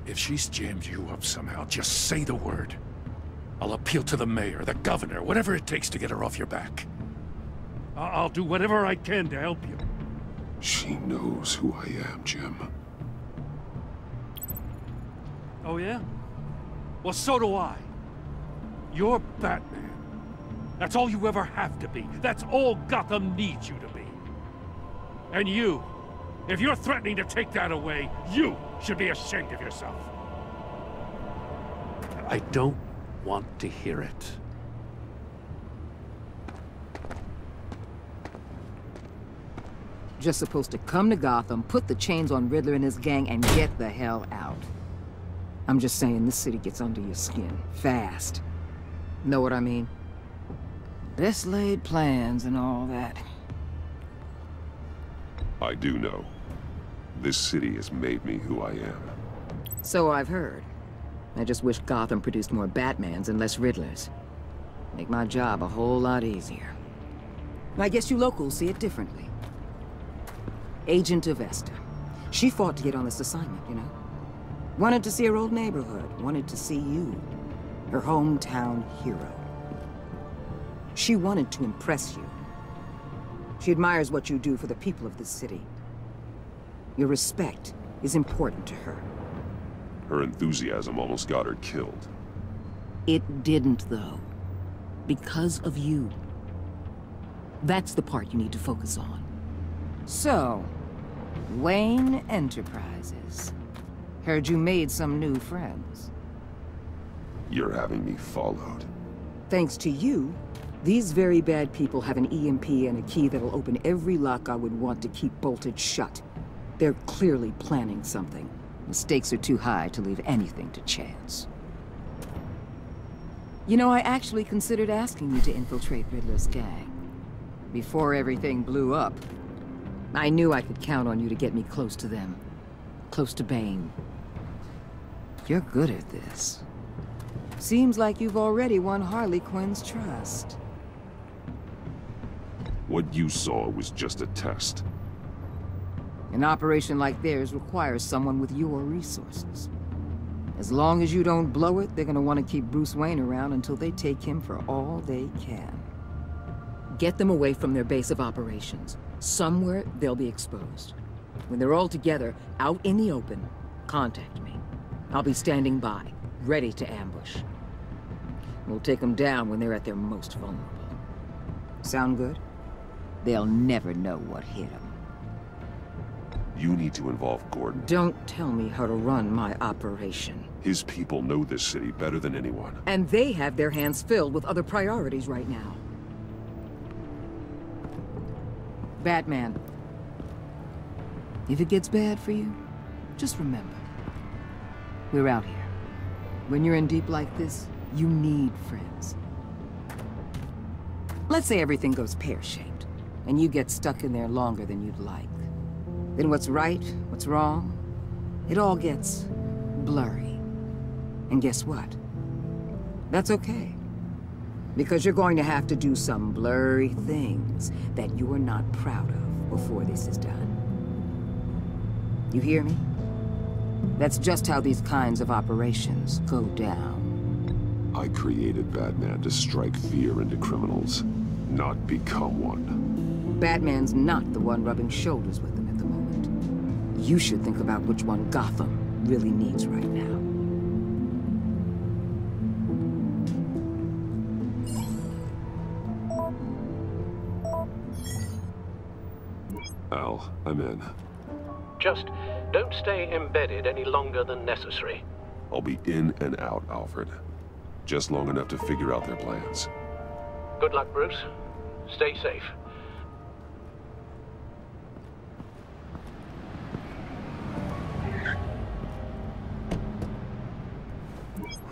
If she's jammed you up somehow, just say the word. I'll appeal to the mayor, the governor, whatever it takes to get her off your back. I'll do whatever I can to help you. She knows who I am, Jim. Oh, yeah? Well, so do I. You're Batman. That's all you ever have to be. That's all Gotham needs you to be. And you, if you're threatening to take that away, you should be ashamed of yourself. I don't want to hear it. Just supposed to come to Gotham, put the chains on Riddler and his gang, and get the hell out. I'm just saying, this city gets under your skin. Fast. Know what I mean? Best laid plans and all that. I do know. This city has made me who I am. So I've heard. I just wish Gotham produced more Batmans and less Riddlers. Make my job a whole lot easier. I guess you locals see it differently. Agent Avesta. She fought to get on this assignment, you know? Wanted to see her old neighborhood. Wanted to see you. Her hometown hero. She wanted to impress you. She admires what you do for the people of this city. Your respect is important to her. Her enthusiasm almost got her killed. It didn't, though. Because of you. That's the part you need to focus on. So, Wayne Enterprises. Heard you made some new friends. You're having me followed. Thanks to you, these very bad people have an EMP and a key that'll open every lock I would want to keep bolted shut. They're clearly planning something. The stakes are too high to leave anything to chance. You know, I actually considered asking you to infiltrate Riddler's gang. Before everything blew up, I knew I could count on you to get me close to them. Close to Bane. You're good at this. Seems like you've already won Harley Quinn's trust. What you saw was just a test. An operation like theirs requires someone with your resources. As long as you don't blow it, they're gonna want to keep Bruce Wayne around until they take him for all they can. Get them away from their base of operations. Somewhere they'll be exposed. When they're all together, out in the open, contact me. I'll be standing by, ready to ambush. We'll take them down when they're at their most vulnerable. Sound good? They'll never know what hit them. You need to involve Gordon. Don't tell me how to run my operation. His people know this city better than anyone. And they have their hands filled with other priorities right now. Batman. If it gets bad for you, just remember. We're out here. When you're in deep like this, you need friends. Let's say everything goes pear-shaped, and you get stuck in there longer than you'd like. Then what's right, what's wrong, it all gets blurry. And guess what? That's okay. Because you're going to have to do some blurry things that you are not proud of before this is done. You hear me? That's just how these kinds of operations go down. I created Batman to strike fear into criminals, not become one. Batman's not the one rubbing shoulders with them at the moment. You should think about which one Gotham really needs right now. Al, I'm in. Just don't stay embedded any longer than necessary. I'll be in and out, Alfred. Just long enough to figure out their plans. Good luck, Bruce. Stay safe.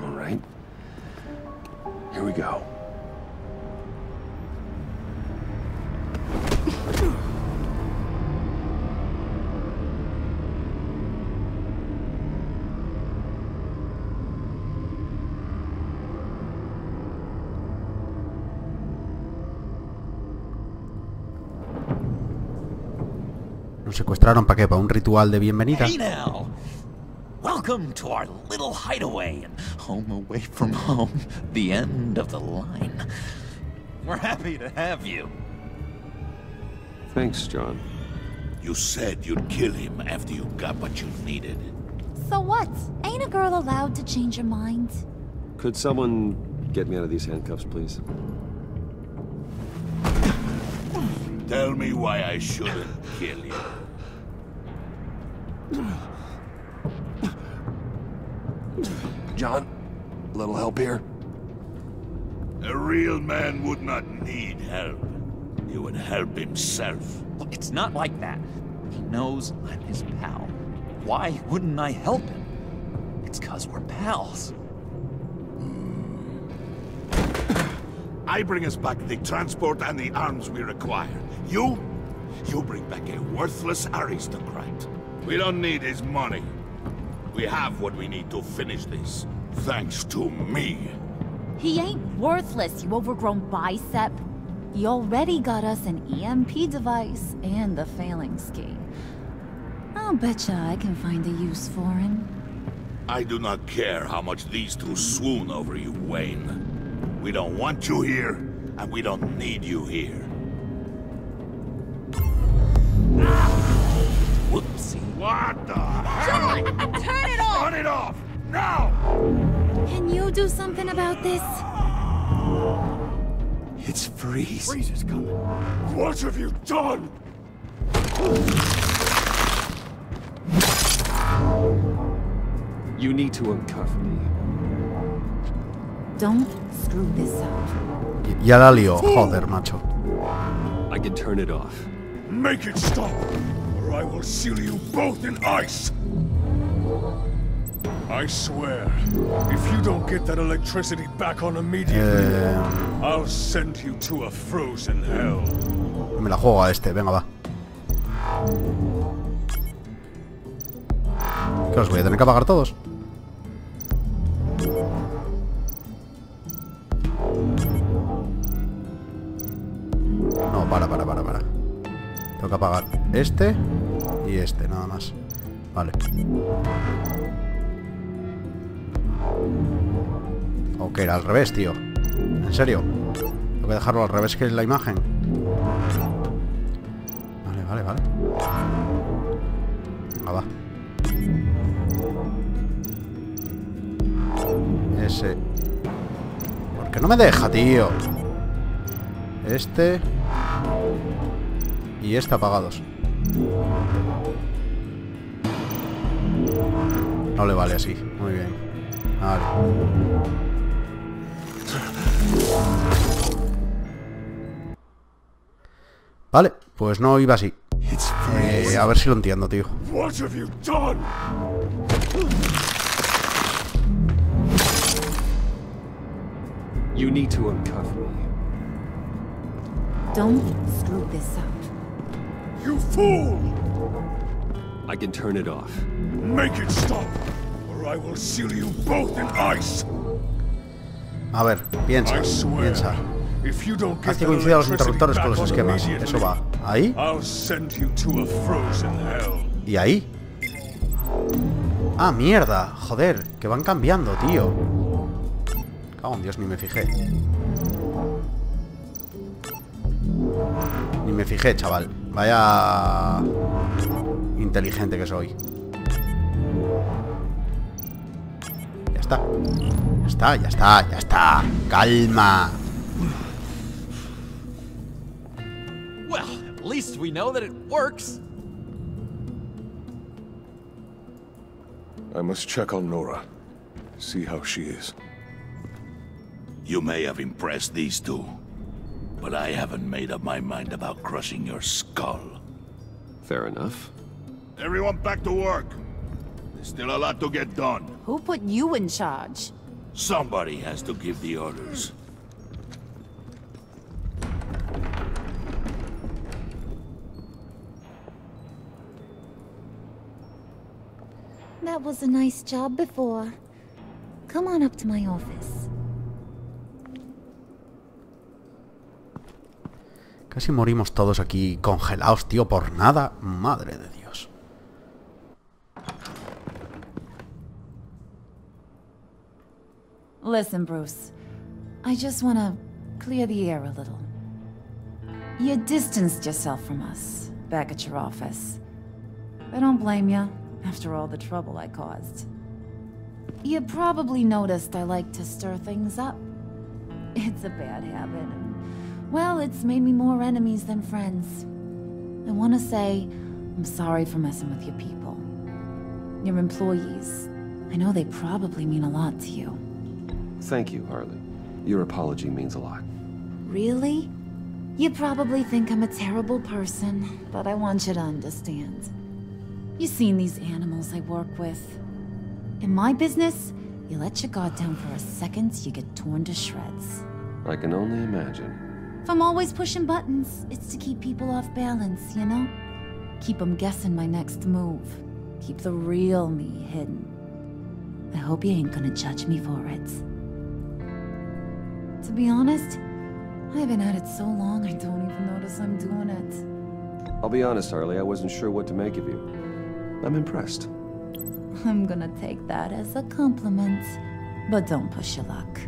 All right. Here we go. ¿Nos secuestraron para qué? ¿Para un ritual de bienvenida? Hey now! Welcome to our little hideaway and home away from home. The end of the line. We're happy to have you. Thanks, John. You said you'd kill him after you got what you needed. So what? Ain't a girl allowed to change her mind? Could someone get me out of these handcuffs, please? Tell me why I shouldn't kill you. John, a little help here? A real man would not need help. He would help himself. Look, it's not like that. He knows I'm his pal. Why wouldn't I help him? It's 'cause we're pals. I bring us back the transport and the arms we require. You bring back a worthless aristocrat. We don't need his money. We have what we need to finish this, thanks to me. He ain't worthless, you overgrown bicep. He already got us an EMP device and the failing ski. I'll betcha I can find a use for him. I do not care how much these two swoon over you, Wayne. We don't want you here, and we don't need you here. Whoopsie. What the hell? Turn it off! Turn it off! Now! Can you do something about this? It's Freeze. Freeze is coming. What have you done? You need to uncuff me. Don't screw this up. Ya la lío, joder, macho. I can turn it off. Make it stop, or I will seal you both in ice. I swear, if you don't get that electricity back on immediately, I'll send you to a frozen hell. Me la juego a este, venga, va. ¿Qué os voy a tener que apagar todos? No, para. Tengo que apagar este y este, nada más. Vale. O que era al revés, tío. ¿En serio? Tengo que dejarlo al revés que es la imagen. Vale. Venga, va. Ese. ¿Por qué no me deja, tío? Este. Y este apagados. No le vale así. Muy bien. Vale. Vale, pues no iba así. A ver si lo entiendo, tío. What have you done? You need to uncuff me. Don't screw this up. You fool! I can turn it off. Make it stop, or I will seal you both in ice. A ver, piensa. Haz que coincidan los interruptores con los esquemas. Eso va. Ahí. Y ahí. Ah, mierda. Joder, que van cambiando, tío. Oh, Dios, ni me fijé. Ni me fijé, chaval. Vaya inteligente que soy. Ya está. Ya está, ya está, ya está. Calma. Well, at least we know that it works. I must check on Nora. See how she is. You may have impressed these two, but I haven't made up my mind about crushing your skull. Fair enough. Everyone back to work. There's still a lot to get done. Who put you in charge? Somebody has to give the orders. That was a nice job before. Come on up to my office. Casi morimos todos aquí congelados, tío, por nada. Madre de Dios. Listen, Bruce. I just want to clear the air a little. You distanced yourself from us back at your office. I don't blame you, after all the trouble I caused. You probably noticed I like to stir things up. It's a bad habit, and, well, it's made me more enemies than friends. I want to say I'm sorry for messing with your people. Your employees. I know they probably mean a lot to you. Thank you, Harley. Your apology means a lot. Really? You probably think I'm a terrible person, but I want you to understand. You've seen these animals I work with. In my business, you let your guard down for a second, you get torn to shreds. I can only imagine. If I'm always pushing buttons, it's to keep people off balance, you know? Keep them guessing my next move. Keep the real me hidden. I hope you ain't gonna judge me for it. To be honest, I've been at it so long I don't even notice I'm doing it. I'll be honest, Harley, I wasn't sure what to make of you. I'm impressed. I'm gonna take that as a compliment, but don't push your luck.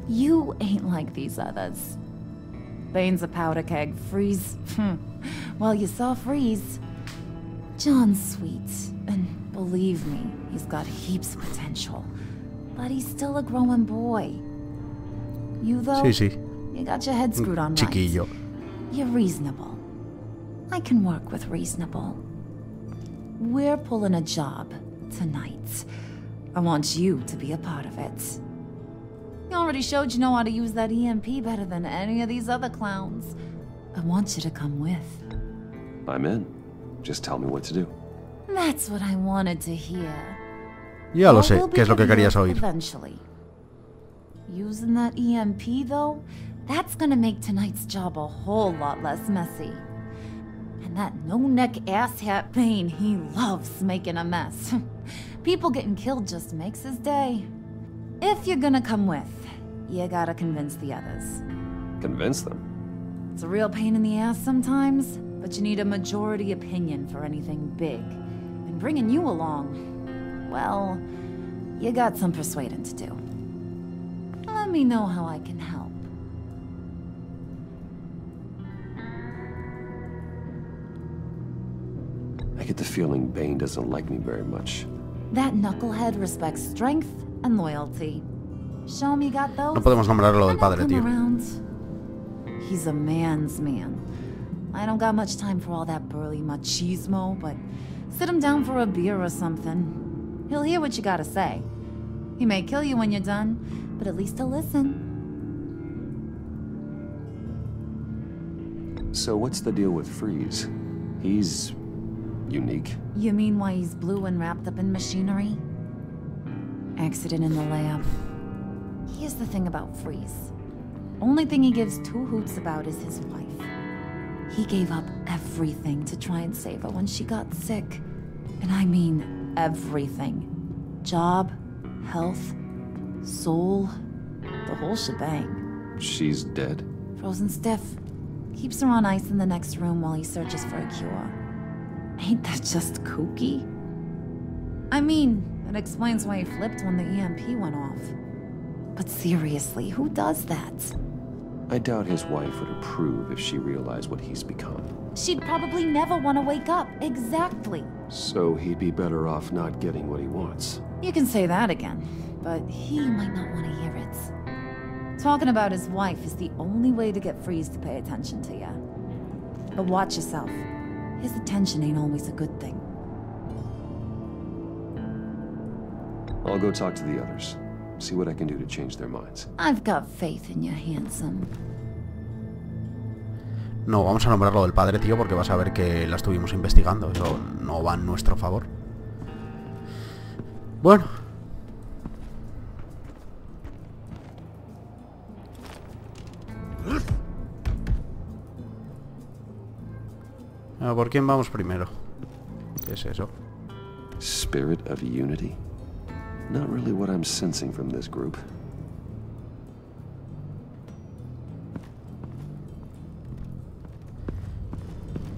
You ain't like these others. Bane's a powder keg, Freeze. Well, you saw Freeze. John's sweet, and believe me, he's got heaps of potential. But he's still a growing boy. You, though, you got your head screwed on Chiquillo. right. You're reasonable. I can work with reasonable. We're pulling a job tonight. I want you to be a part of it. You already showed you know how to use that EMP better than any of these other clowns. I want you to come with. I'm in. Just tell me what to do. That's what I wanted to hear. Ya lo sé, ¿qué es lo que querías oír? Eventually. Using that EMP, though, that's gonna make tonight's job a whole lot less messy. And that no-neck asshat Bane, he loves making a mess. People getting killed just makes his day. If you're gonna come with, you gotta convince the others. Convince them? It's a real pain in the ass sometimes, but you need a majority opinion for anything big. And bringing you along, well, you got some persuading to do. Let me know how I can help. I get the feeling Bane doesn't like me very much. That knucklehead respects strength and loyalty. Show him you got those. No podemos nombrarlo del padre, tío. He's a man's man. I don't got much time for all that burly machismo, but sit him down for a beer or something. He'll hear what you gotta say. He may kill you when you're done, but at least he'll listen. So what's the deal with Freeze? He's unique. You mean why he's blue and wrapped up in machinery? Accident in the lab. Here's the thing about Freeze. Only thing he gives two hoots about is his wife. He gave up everything to try and save her when she got sick. And I mean everything. Job, health, soul, the whole shebang. She's dead? Frozen stiff. Keeps her on ice in the next room while he searches for a cure. Ain't that just kooky? I mean, it explains why he flipped when the EMP went off. But seriously, who does that? I doubt his wife would approve if she realized what he's become. She'd probably never want to wake up. Exactly. So he'd be better off not getting what he wants. You can say that again, but he might not want to hear it. Talking about his wife is the only way to get Freeze to pay attention to you. But watch yourself. His attention ain't always a good thing. I'll go talk to the others. See what I can do to change their minds. I've got faith in you, handsome. No, vamos a nombrarlo del padre, tío, porque vas a ver que la estuvimos investigando. Eso no va en nuestro favor. Bueno. ¿Por quién vamos primero? ¿Qué es eso? Spirit of unity? Not really what I'm sensing from this group.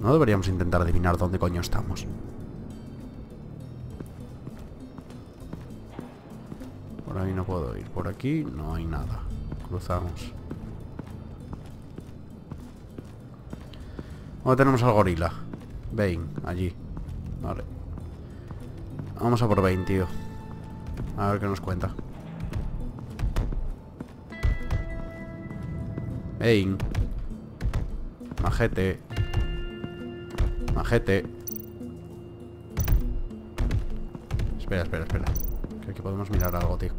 No deberíamos intentar adivinar dónde coño estamos. Por ahí no puedo ir. Por aquí no hay nada. Cruzamos. ¿Dónde tenemos al gorila? Bane, allí. Vale. Vamos a por Bane, tío. A ver qué nos cuenta. Bane. Majete. Majete. Espera. Que aquí podemos mirar algo, tío.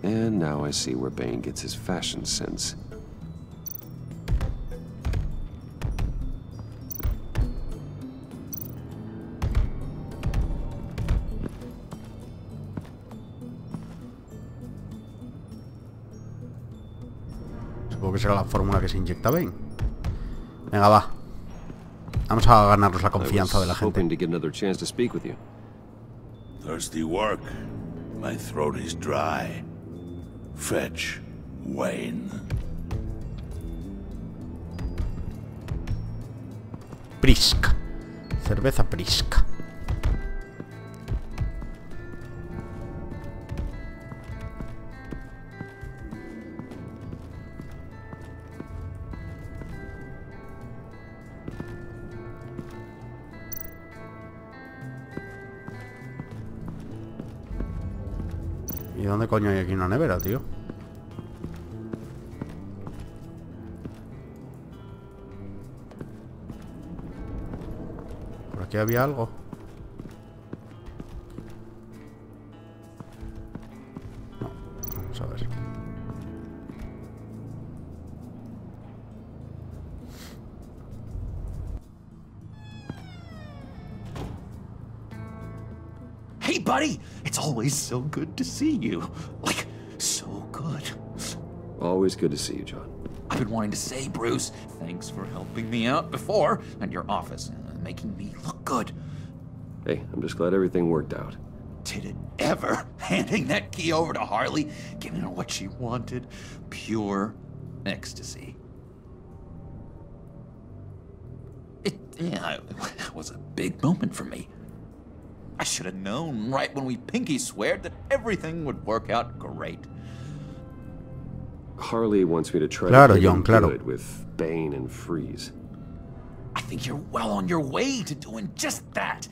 And now I see where Bane gets his fashion sense. Supongo que será la fórmula que se inyecta Bane. Venga, va. Vamos a ganarnos la confianza de la gente. Thirsty work. My throat is dry. Fetch, Wayne. Prisk. Cerveza Prisk. ¿Y dónde coño hay aquí una nevera, tío? ¿Por aquí había algo? No, vamos a ver. Hey, buddy! It's always so good to see you. Like, so good. Always good to see you, John. I've been wanting to say, Bruce, thanks for helping me out before at your office, making me look good. Hey, I'm just glad everything worked out. Did it ever? Handing that key over to Harley, giving her what she wanted. Pure ecstasy. It was a big moment for me. I should have known right when we pinky sweared that everything would work out great. Harley wants me to try to get good with Bane and Freeze. I think you're well on your way to doing just that.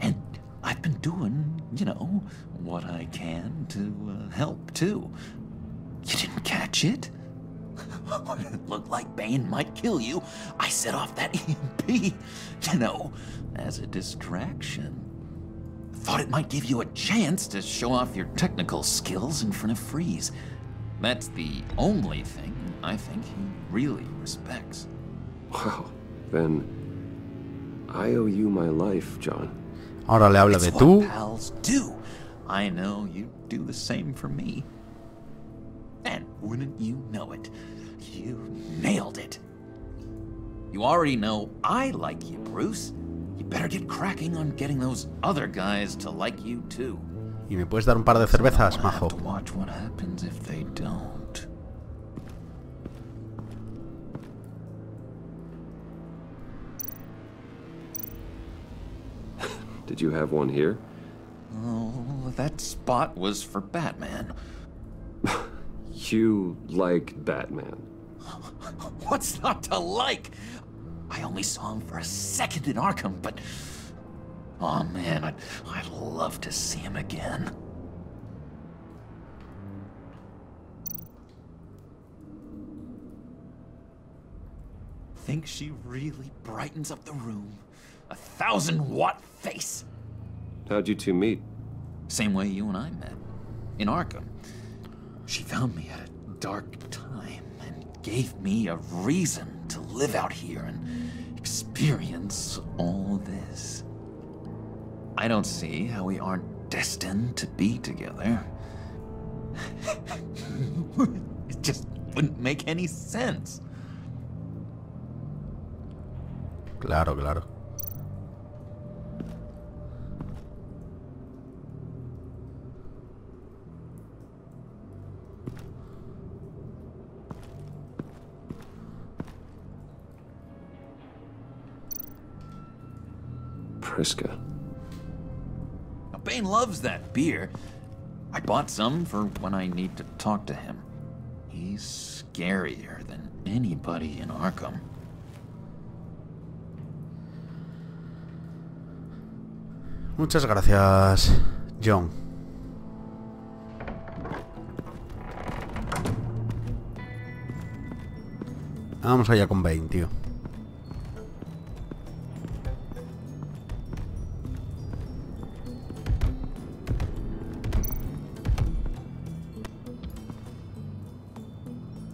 And I've been doing, you know, what I can to help, too. You didn't catch it? When it looked like Bane might kill you, I set off that EMP, you know, as a distraction. Thought it might give you a chance to show off your technical skills in front of Freeze. That's the only thing I think he really respects. Wow, then I owe you my life, John. Ahora le habla de It's tú. what pals do. I know you do the same for me. And wouldn't you know it, you nailed it. You already know I like you, Bruce. You better get cracking on getting those other guys to like you too. ¿Y me puedes dar un par de cervezas, majo? To watch what happens if they don't. Did you have one here? Oh, that spot was for Batman. You like Batman? What's not to like? I only saw him for a second in Arkham, but... oh man, I'd love to see him again. Think she really brightens up the room? 1,000-watt face! How'd you two meet? Same way you and I met. In Arkham. She found me at a dark time and gave me a reason to live out here and experience all this. I don't see how we aren't destined to be together. It just wouldn't make any sense. Claro, claro. Priska. Now, Bane loves that beer. I bought some for when I need to talk to him. He's scarier than anybody in Arkham. Muchas gracias, John. Vamos allá con Bane, tío.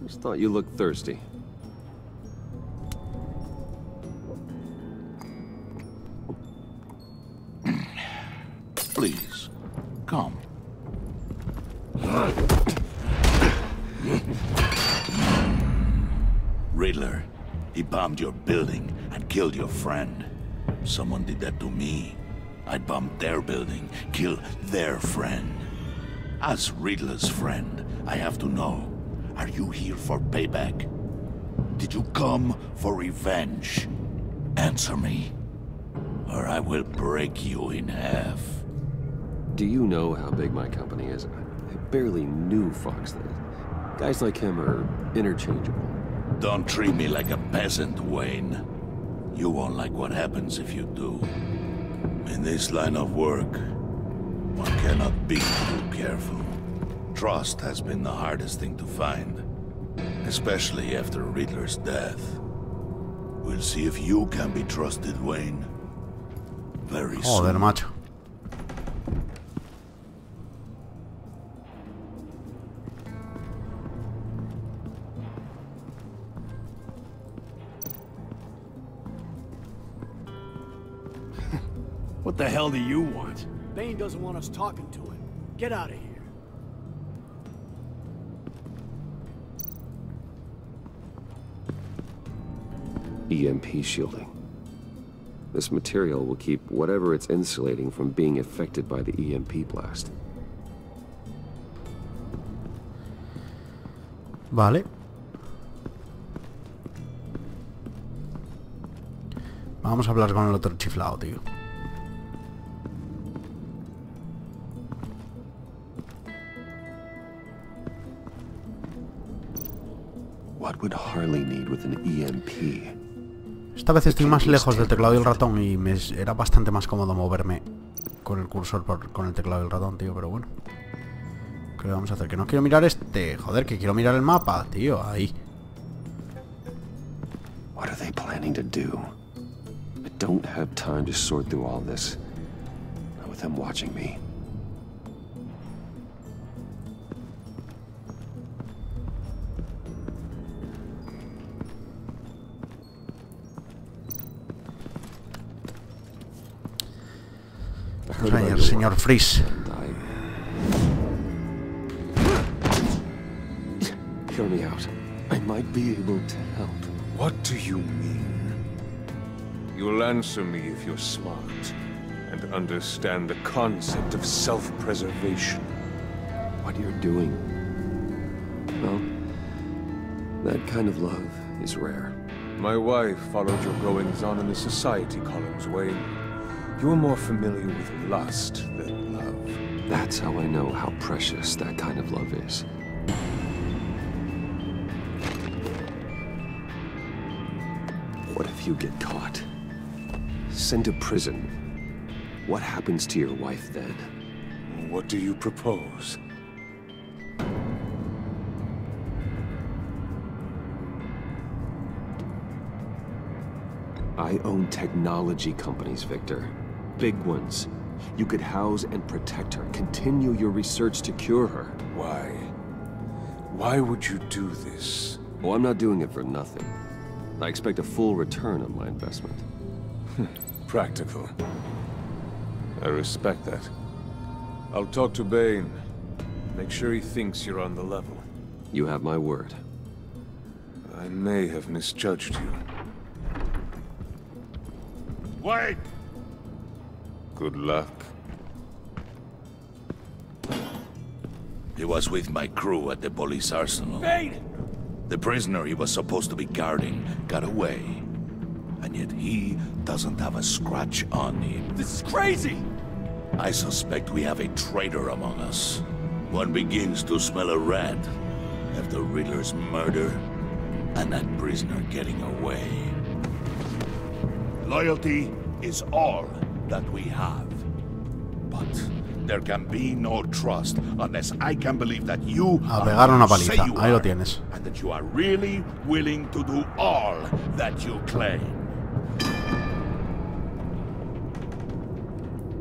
Just thought you looked thirsty. Please, come. Riddler, he bombed your building and killed your friend. Someone did that to me. I'd bomb their building, kill their friend. As Riddler's friend, I have to know, are you here for payback? Did you come for revenge? Answer me, or I will break you in half. Do you know how big my company is? I barely knew Fox then. Guys like him are interchangeable. Don't treat me like a peasant, Wayne. You won't like what happens if you do. In this line of work, one cannot be too careful. Trust has been the hardest thing to find, especially after Riddler's death. We'll see if you can be trusted, Wayne. Very soon. Joder, macho. What the hell do you want? Bane doesn't want us talking to him. Get out of here. EMP shielding. This material will keep whatever it's insulating from being affected by the EMP blast. Vale. Vamos a hablar con el otro chiflado, tío. What would Harley need with an EMP? Esta vez estoy más lejos del teclado y el ratón y me era bastante más cómodo moverme con el cursor con el teclado y el ratón, tío, pero bueno. ¿Qué le vamos a hacer? Que no quiero mirar este. Joder, que quiero mirar el mapa, tío, ahí. What are they planning to do? I don't have time to sort through all this. Not with them watching me. Señor Freeze. Hear me out. I might be able to help. What do you mean? You'll answer me if you're smart and understand the concept of self-preservation. What you're doing? Well, that kind of love is rare. My wife followed your goings-on in the society columns, Wayne. You are more familiar with lust than love. That's how I know how precious that kind of love is. What if you get caught? Sent to prison. What happens to your wife then? What do you propose? I own technology companies, Victor. Big ones. You could house and protect her, continue your research to cure her. Why? Why would you do this? Oh, I'm not doing it for nothing. I expect a full return on my investment. Practical. I respect that. I'll talk to Bane. Make sure he thinks you're on the level. You have my word. I may have misjudged you. Wait! Good luck. He was with my crew at the police arsenal. Bane! The prisoner he was supposed to be guarding got away. And yet he doesn't have a scratch on him. This is crazy! I suspect we have a traitor among us. One begins to smell a rat after Riddler's murder and that prisoner getting away. Loyalty is all that we have. But there can be no trust unless I can believe that you A pegar una say paliza. you Ahí lo are, tienes. and that you are really willing to do all that you claim.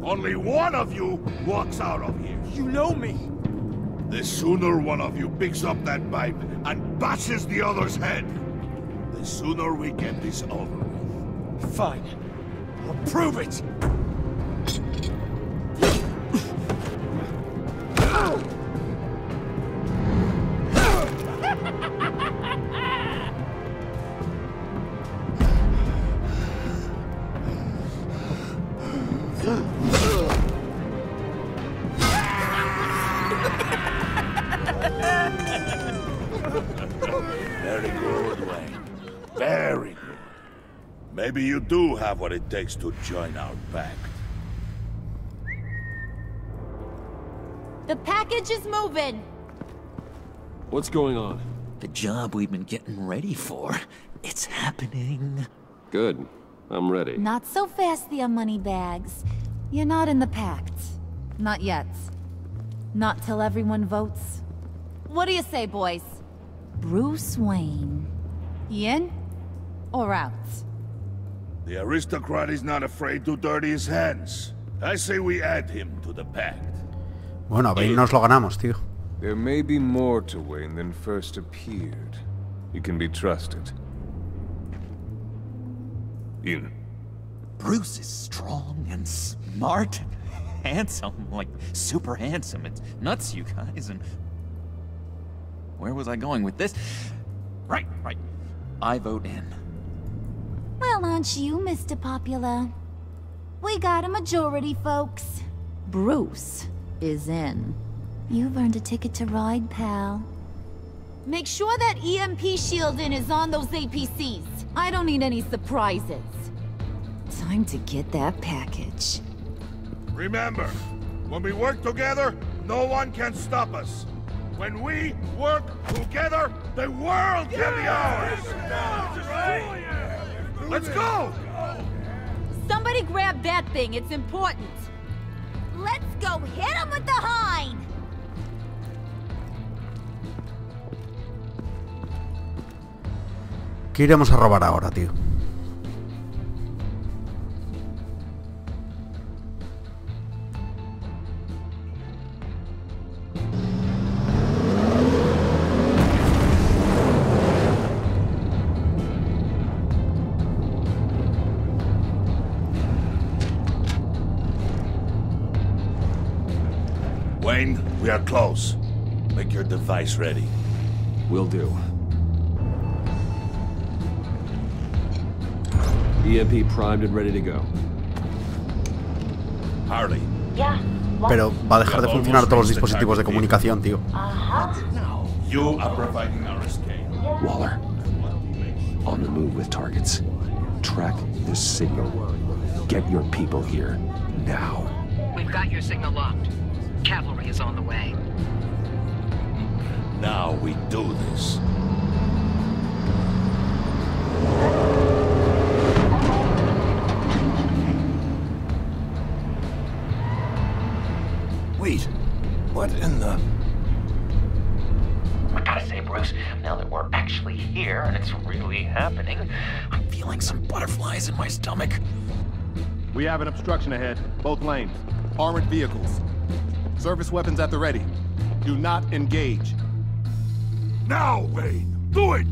Only one of you walks out of here. You know me. The sooner one of you picks up that pipe and bashes the other's head, the sooner we get this over with. Fine. I'll prove it. Very good, Wayne. Very good. Maybe you do have what it takes to join our pact. The package is moving. What's going on? The job we've been getting ready for. It's happening. Good. I'm ready. Not so fast, the Moneybags. You're not in the pact. Not yet. Not till everyone votes. What do you say, boys? Bruce Wayne. In or out? The aristocrat is not afraid to dirty his hands. I say we add him to the pact. Bueno, a Bane nos lo ganamos, tío. There may be more to Wayne than first appeared. He can be trusted. In. Bruce is strong and smart and handsome, like super handsome. It's nuts, you guys, and... Where was I going with this? Right. I vote in. Well, aren't you, Mr. Popular? We got a majority, folks. Bruce is in. You've earned a ticket to ride, pal. Make sure that EMP shielding is on those APCs. I don't need any surprises. Time to get that package. Remember, when we work together, no one can stop us. When we work together, the world can be ours! Let's go! Somebody grab that thing, it's important. Let's go hit him with the hind! ¿Qué iremos a robar ahora, tío? Wayne, we are close. Make your device ready. Will do. EMP primed and ready to go. Harley. Yeah. Pero va a dejar de funcionar todos los dispositivos de comunicación, tío. You are providing our escape. Waller. On the move with targets. Track the signal. Get your people here. Now. We've got your signal locked. Cavalry is on the way. Now we do this. Wait, what in the... I gotta say, Bruce, now that we're actually here and it's really happening, I'm feeling some butterflies in my stomach. We have an obstruction ahead, both lanes. Armored vehicles. Service weapons at the ready. Do not engage. Now, Wayne! Do it!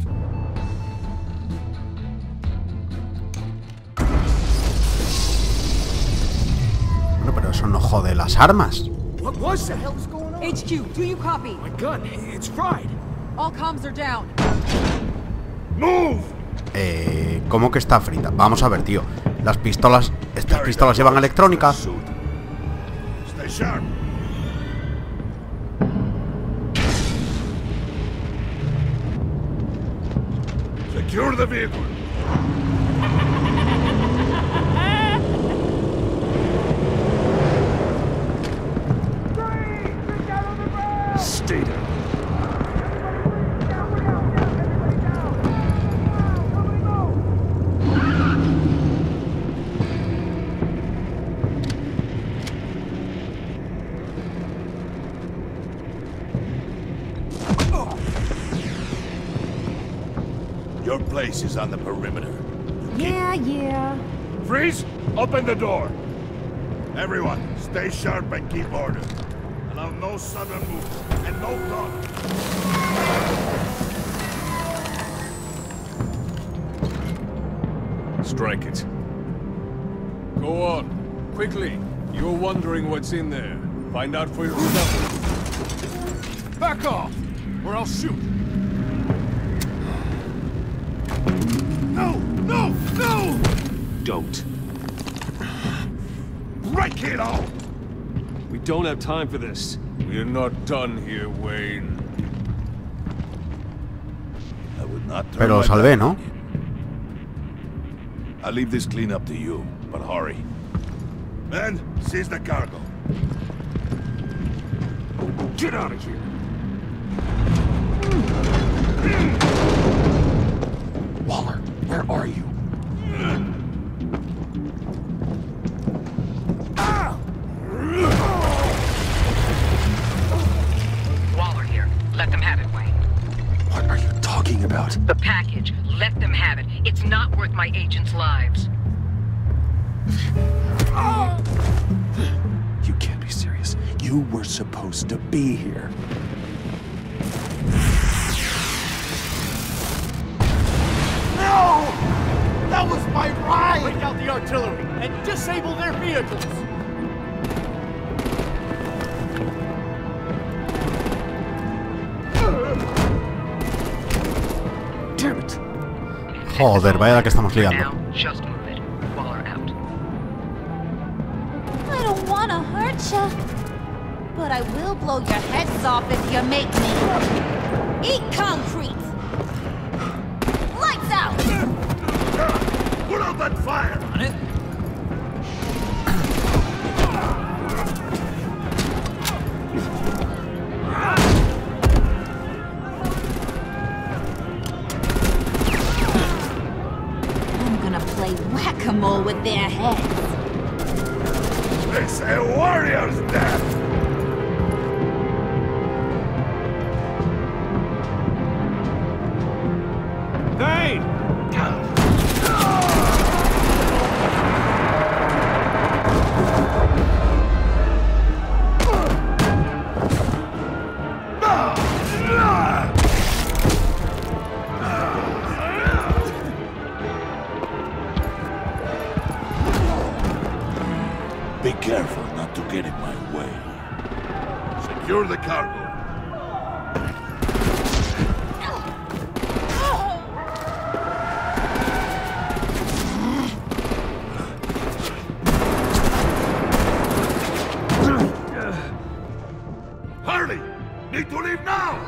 Bueno, pero eso no jode las armas. What was that? What the hell's going on? HQ, do you copy? My gun, it's fried. All comms are down. Move! ¿Cómo que está frita? Vamos a ver, tío. Las pistolas... Estas pistolas llevan electrónica. Stay sharp. Secure the vehicle. Stay down. Your place is on the perimeter. Yeah. Freeze! Open the door. Everyone, stay sharp and keep order. Allow no sudden moves and no talk. Strike it. Go on. Quickly. You're wondering what's in there. Find out for yourself. Back off, or I'll shoot. No! Don't. Break it all! We don't have time for this. We're not done here, Wayne. I would not turn Pero lo my salvé, back ¿no? on you. I'll leave this clean up to you, but hurry. Men, seize the cargo. Get out of here! Waller, where are you? Waller here. Let them have it, Wayne. What are you talking about? The package. Let them have it. It's not worth my agents' lives. You can't be serious. You were supposed to be here. No! That was my ride! Break out the artillery and disable their vehicles! Damn it. Joder, vaya la que estamos liando. Now, just move it. Waller out. I don't want to hurt ya, but I will blow your heads off if you make me. Eat concrete! Lights out! Put out that fire! On it. I'm gonna play whack-a-mole with their heads. It's a warrior's death! Hey! Be careful not to get in my way. Secure the cargo. Hurry! Need to leave now!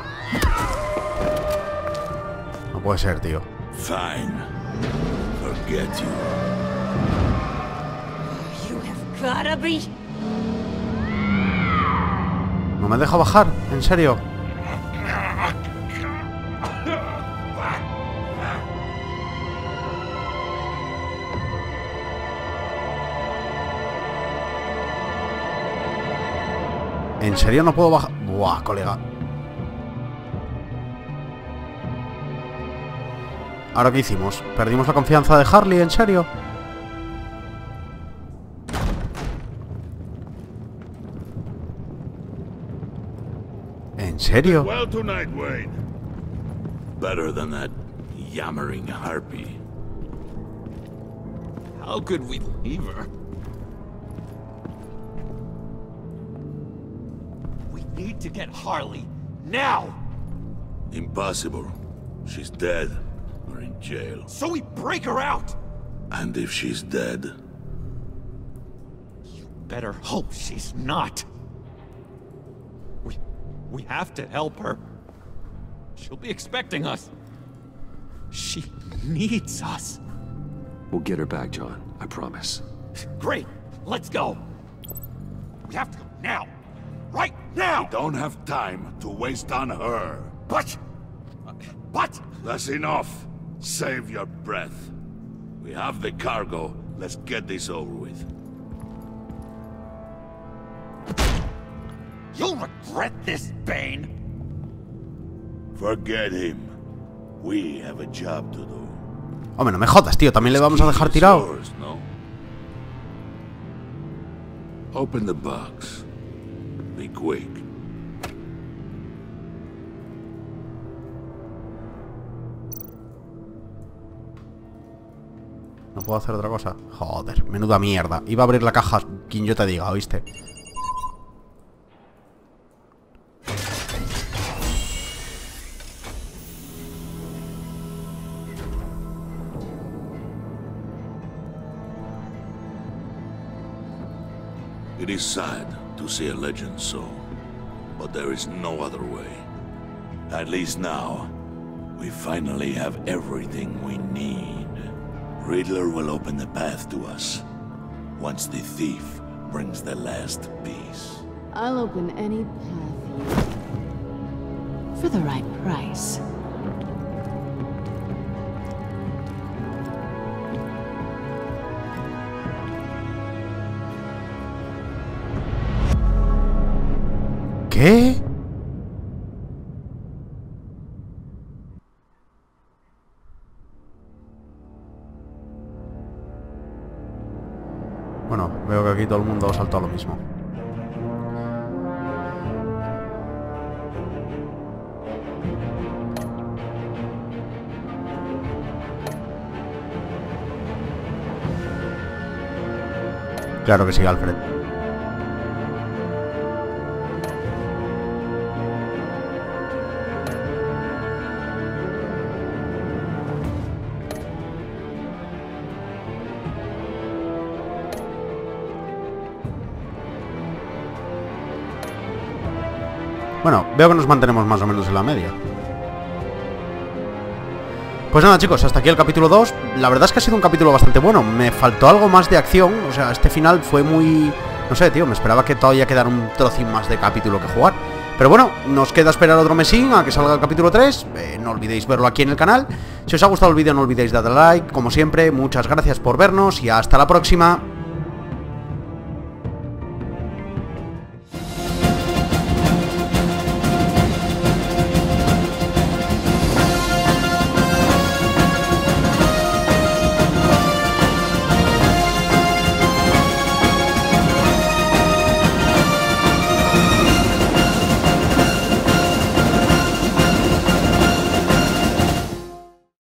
No puede ser, tío. Fine. Forget you. You have gotta be... No No me deja bajar, en serio. ¿En serio no puedo bajar? Buah, colega. ¿Ahora qué hicimos? ¿Perdimos la confianza de Harley? ¿En serio? ¿En serio? Well tonight, Wayne. Better than that yammering harpy. How could we leave her? We need to get Harley now. Impossible. She's dead or in jail. So we break her out. And if she's dead, you better hope she's not. We have to help her. She'll be expecting us. She needs us. We'll get her back, John. I promise. Great. Let's go. We have to go now. Right now. we don't have time to waste on her. But... That's enough. Save your breath. We have the cargo. Let's get this over with. You'll regret this, Bane. Forget him. We have a job to do. Hombre, no me jodas, tío. También le vamos a dejar tirado. Yours, no? Open the box. Be quick. No puedo hacer otra cosa. Joder, menuda mierda. Iba a abrir la caja quien yo te diga, ¿oíste? It is sad to see a legend so, but there is no other way. At least now, we finally have everything we need. Riddler will open the path to us, once the thief brings the last piece. I'll open any path you... for the right price. ¿Qué? Bueno, veo que aquí todo el mundo saltó a lo mismo. Claro que sí, Alfred. Bueno, veo que nos mantenemos más o menos en la media. Pues nada, chicos, hasta aquí el capítulo 2. La verdad es que ha sido un capítulo bastante bueno. Me faltó algo más de acción. O sea, este final fue muy... No sé, tío, me esperaba que todavía quedara un trocín más de capítulo que jugar. Pero bueno, nos queda esperar otro mesín a que salga el capítulo 3. No olvidéis verlo aquí en el canal. Si os ha gustado el vídeo, no olvidéis darle a like. Como siempre, muchas gracias por vernos y hasta la próxima.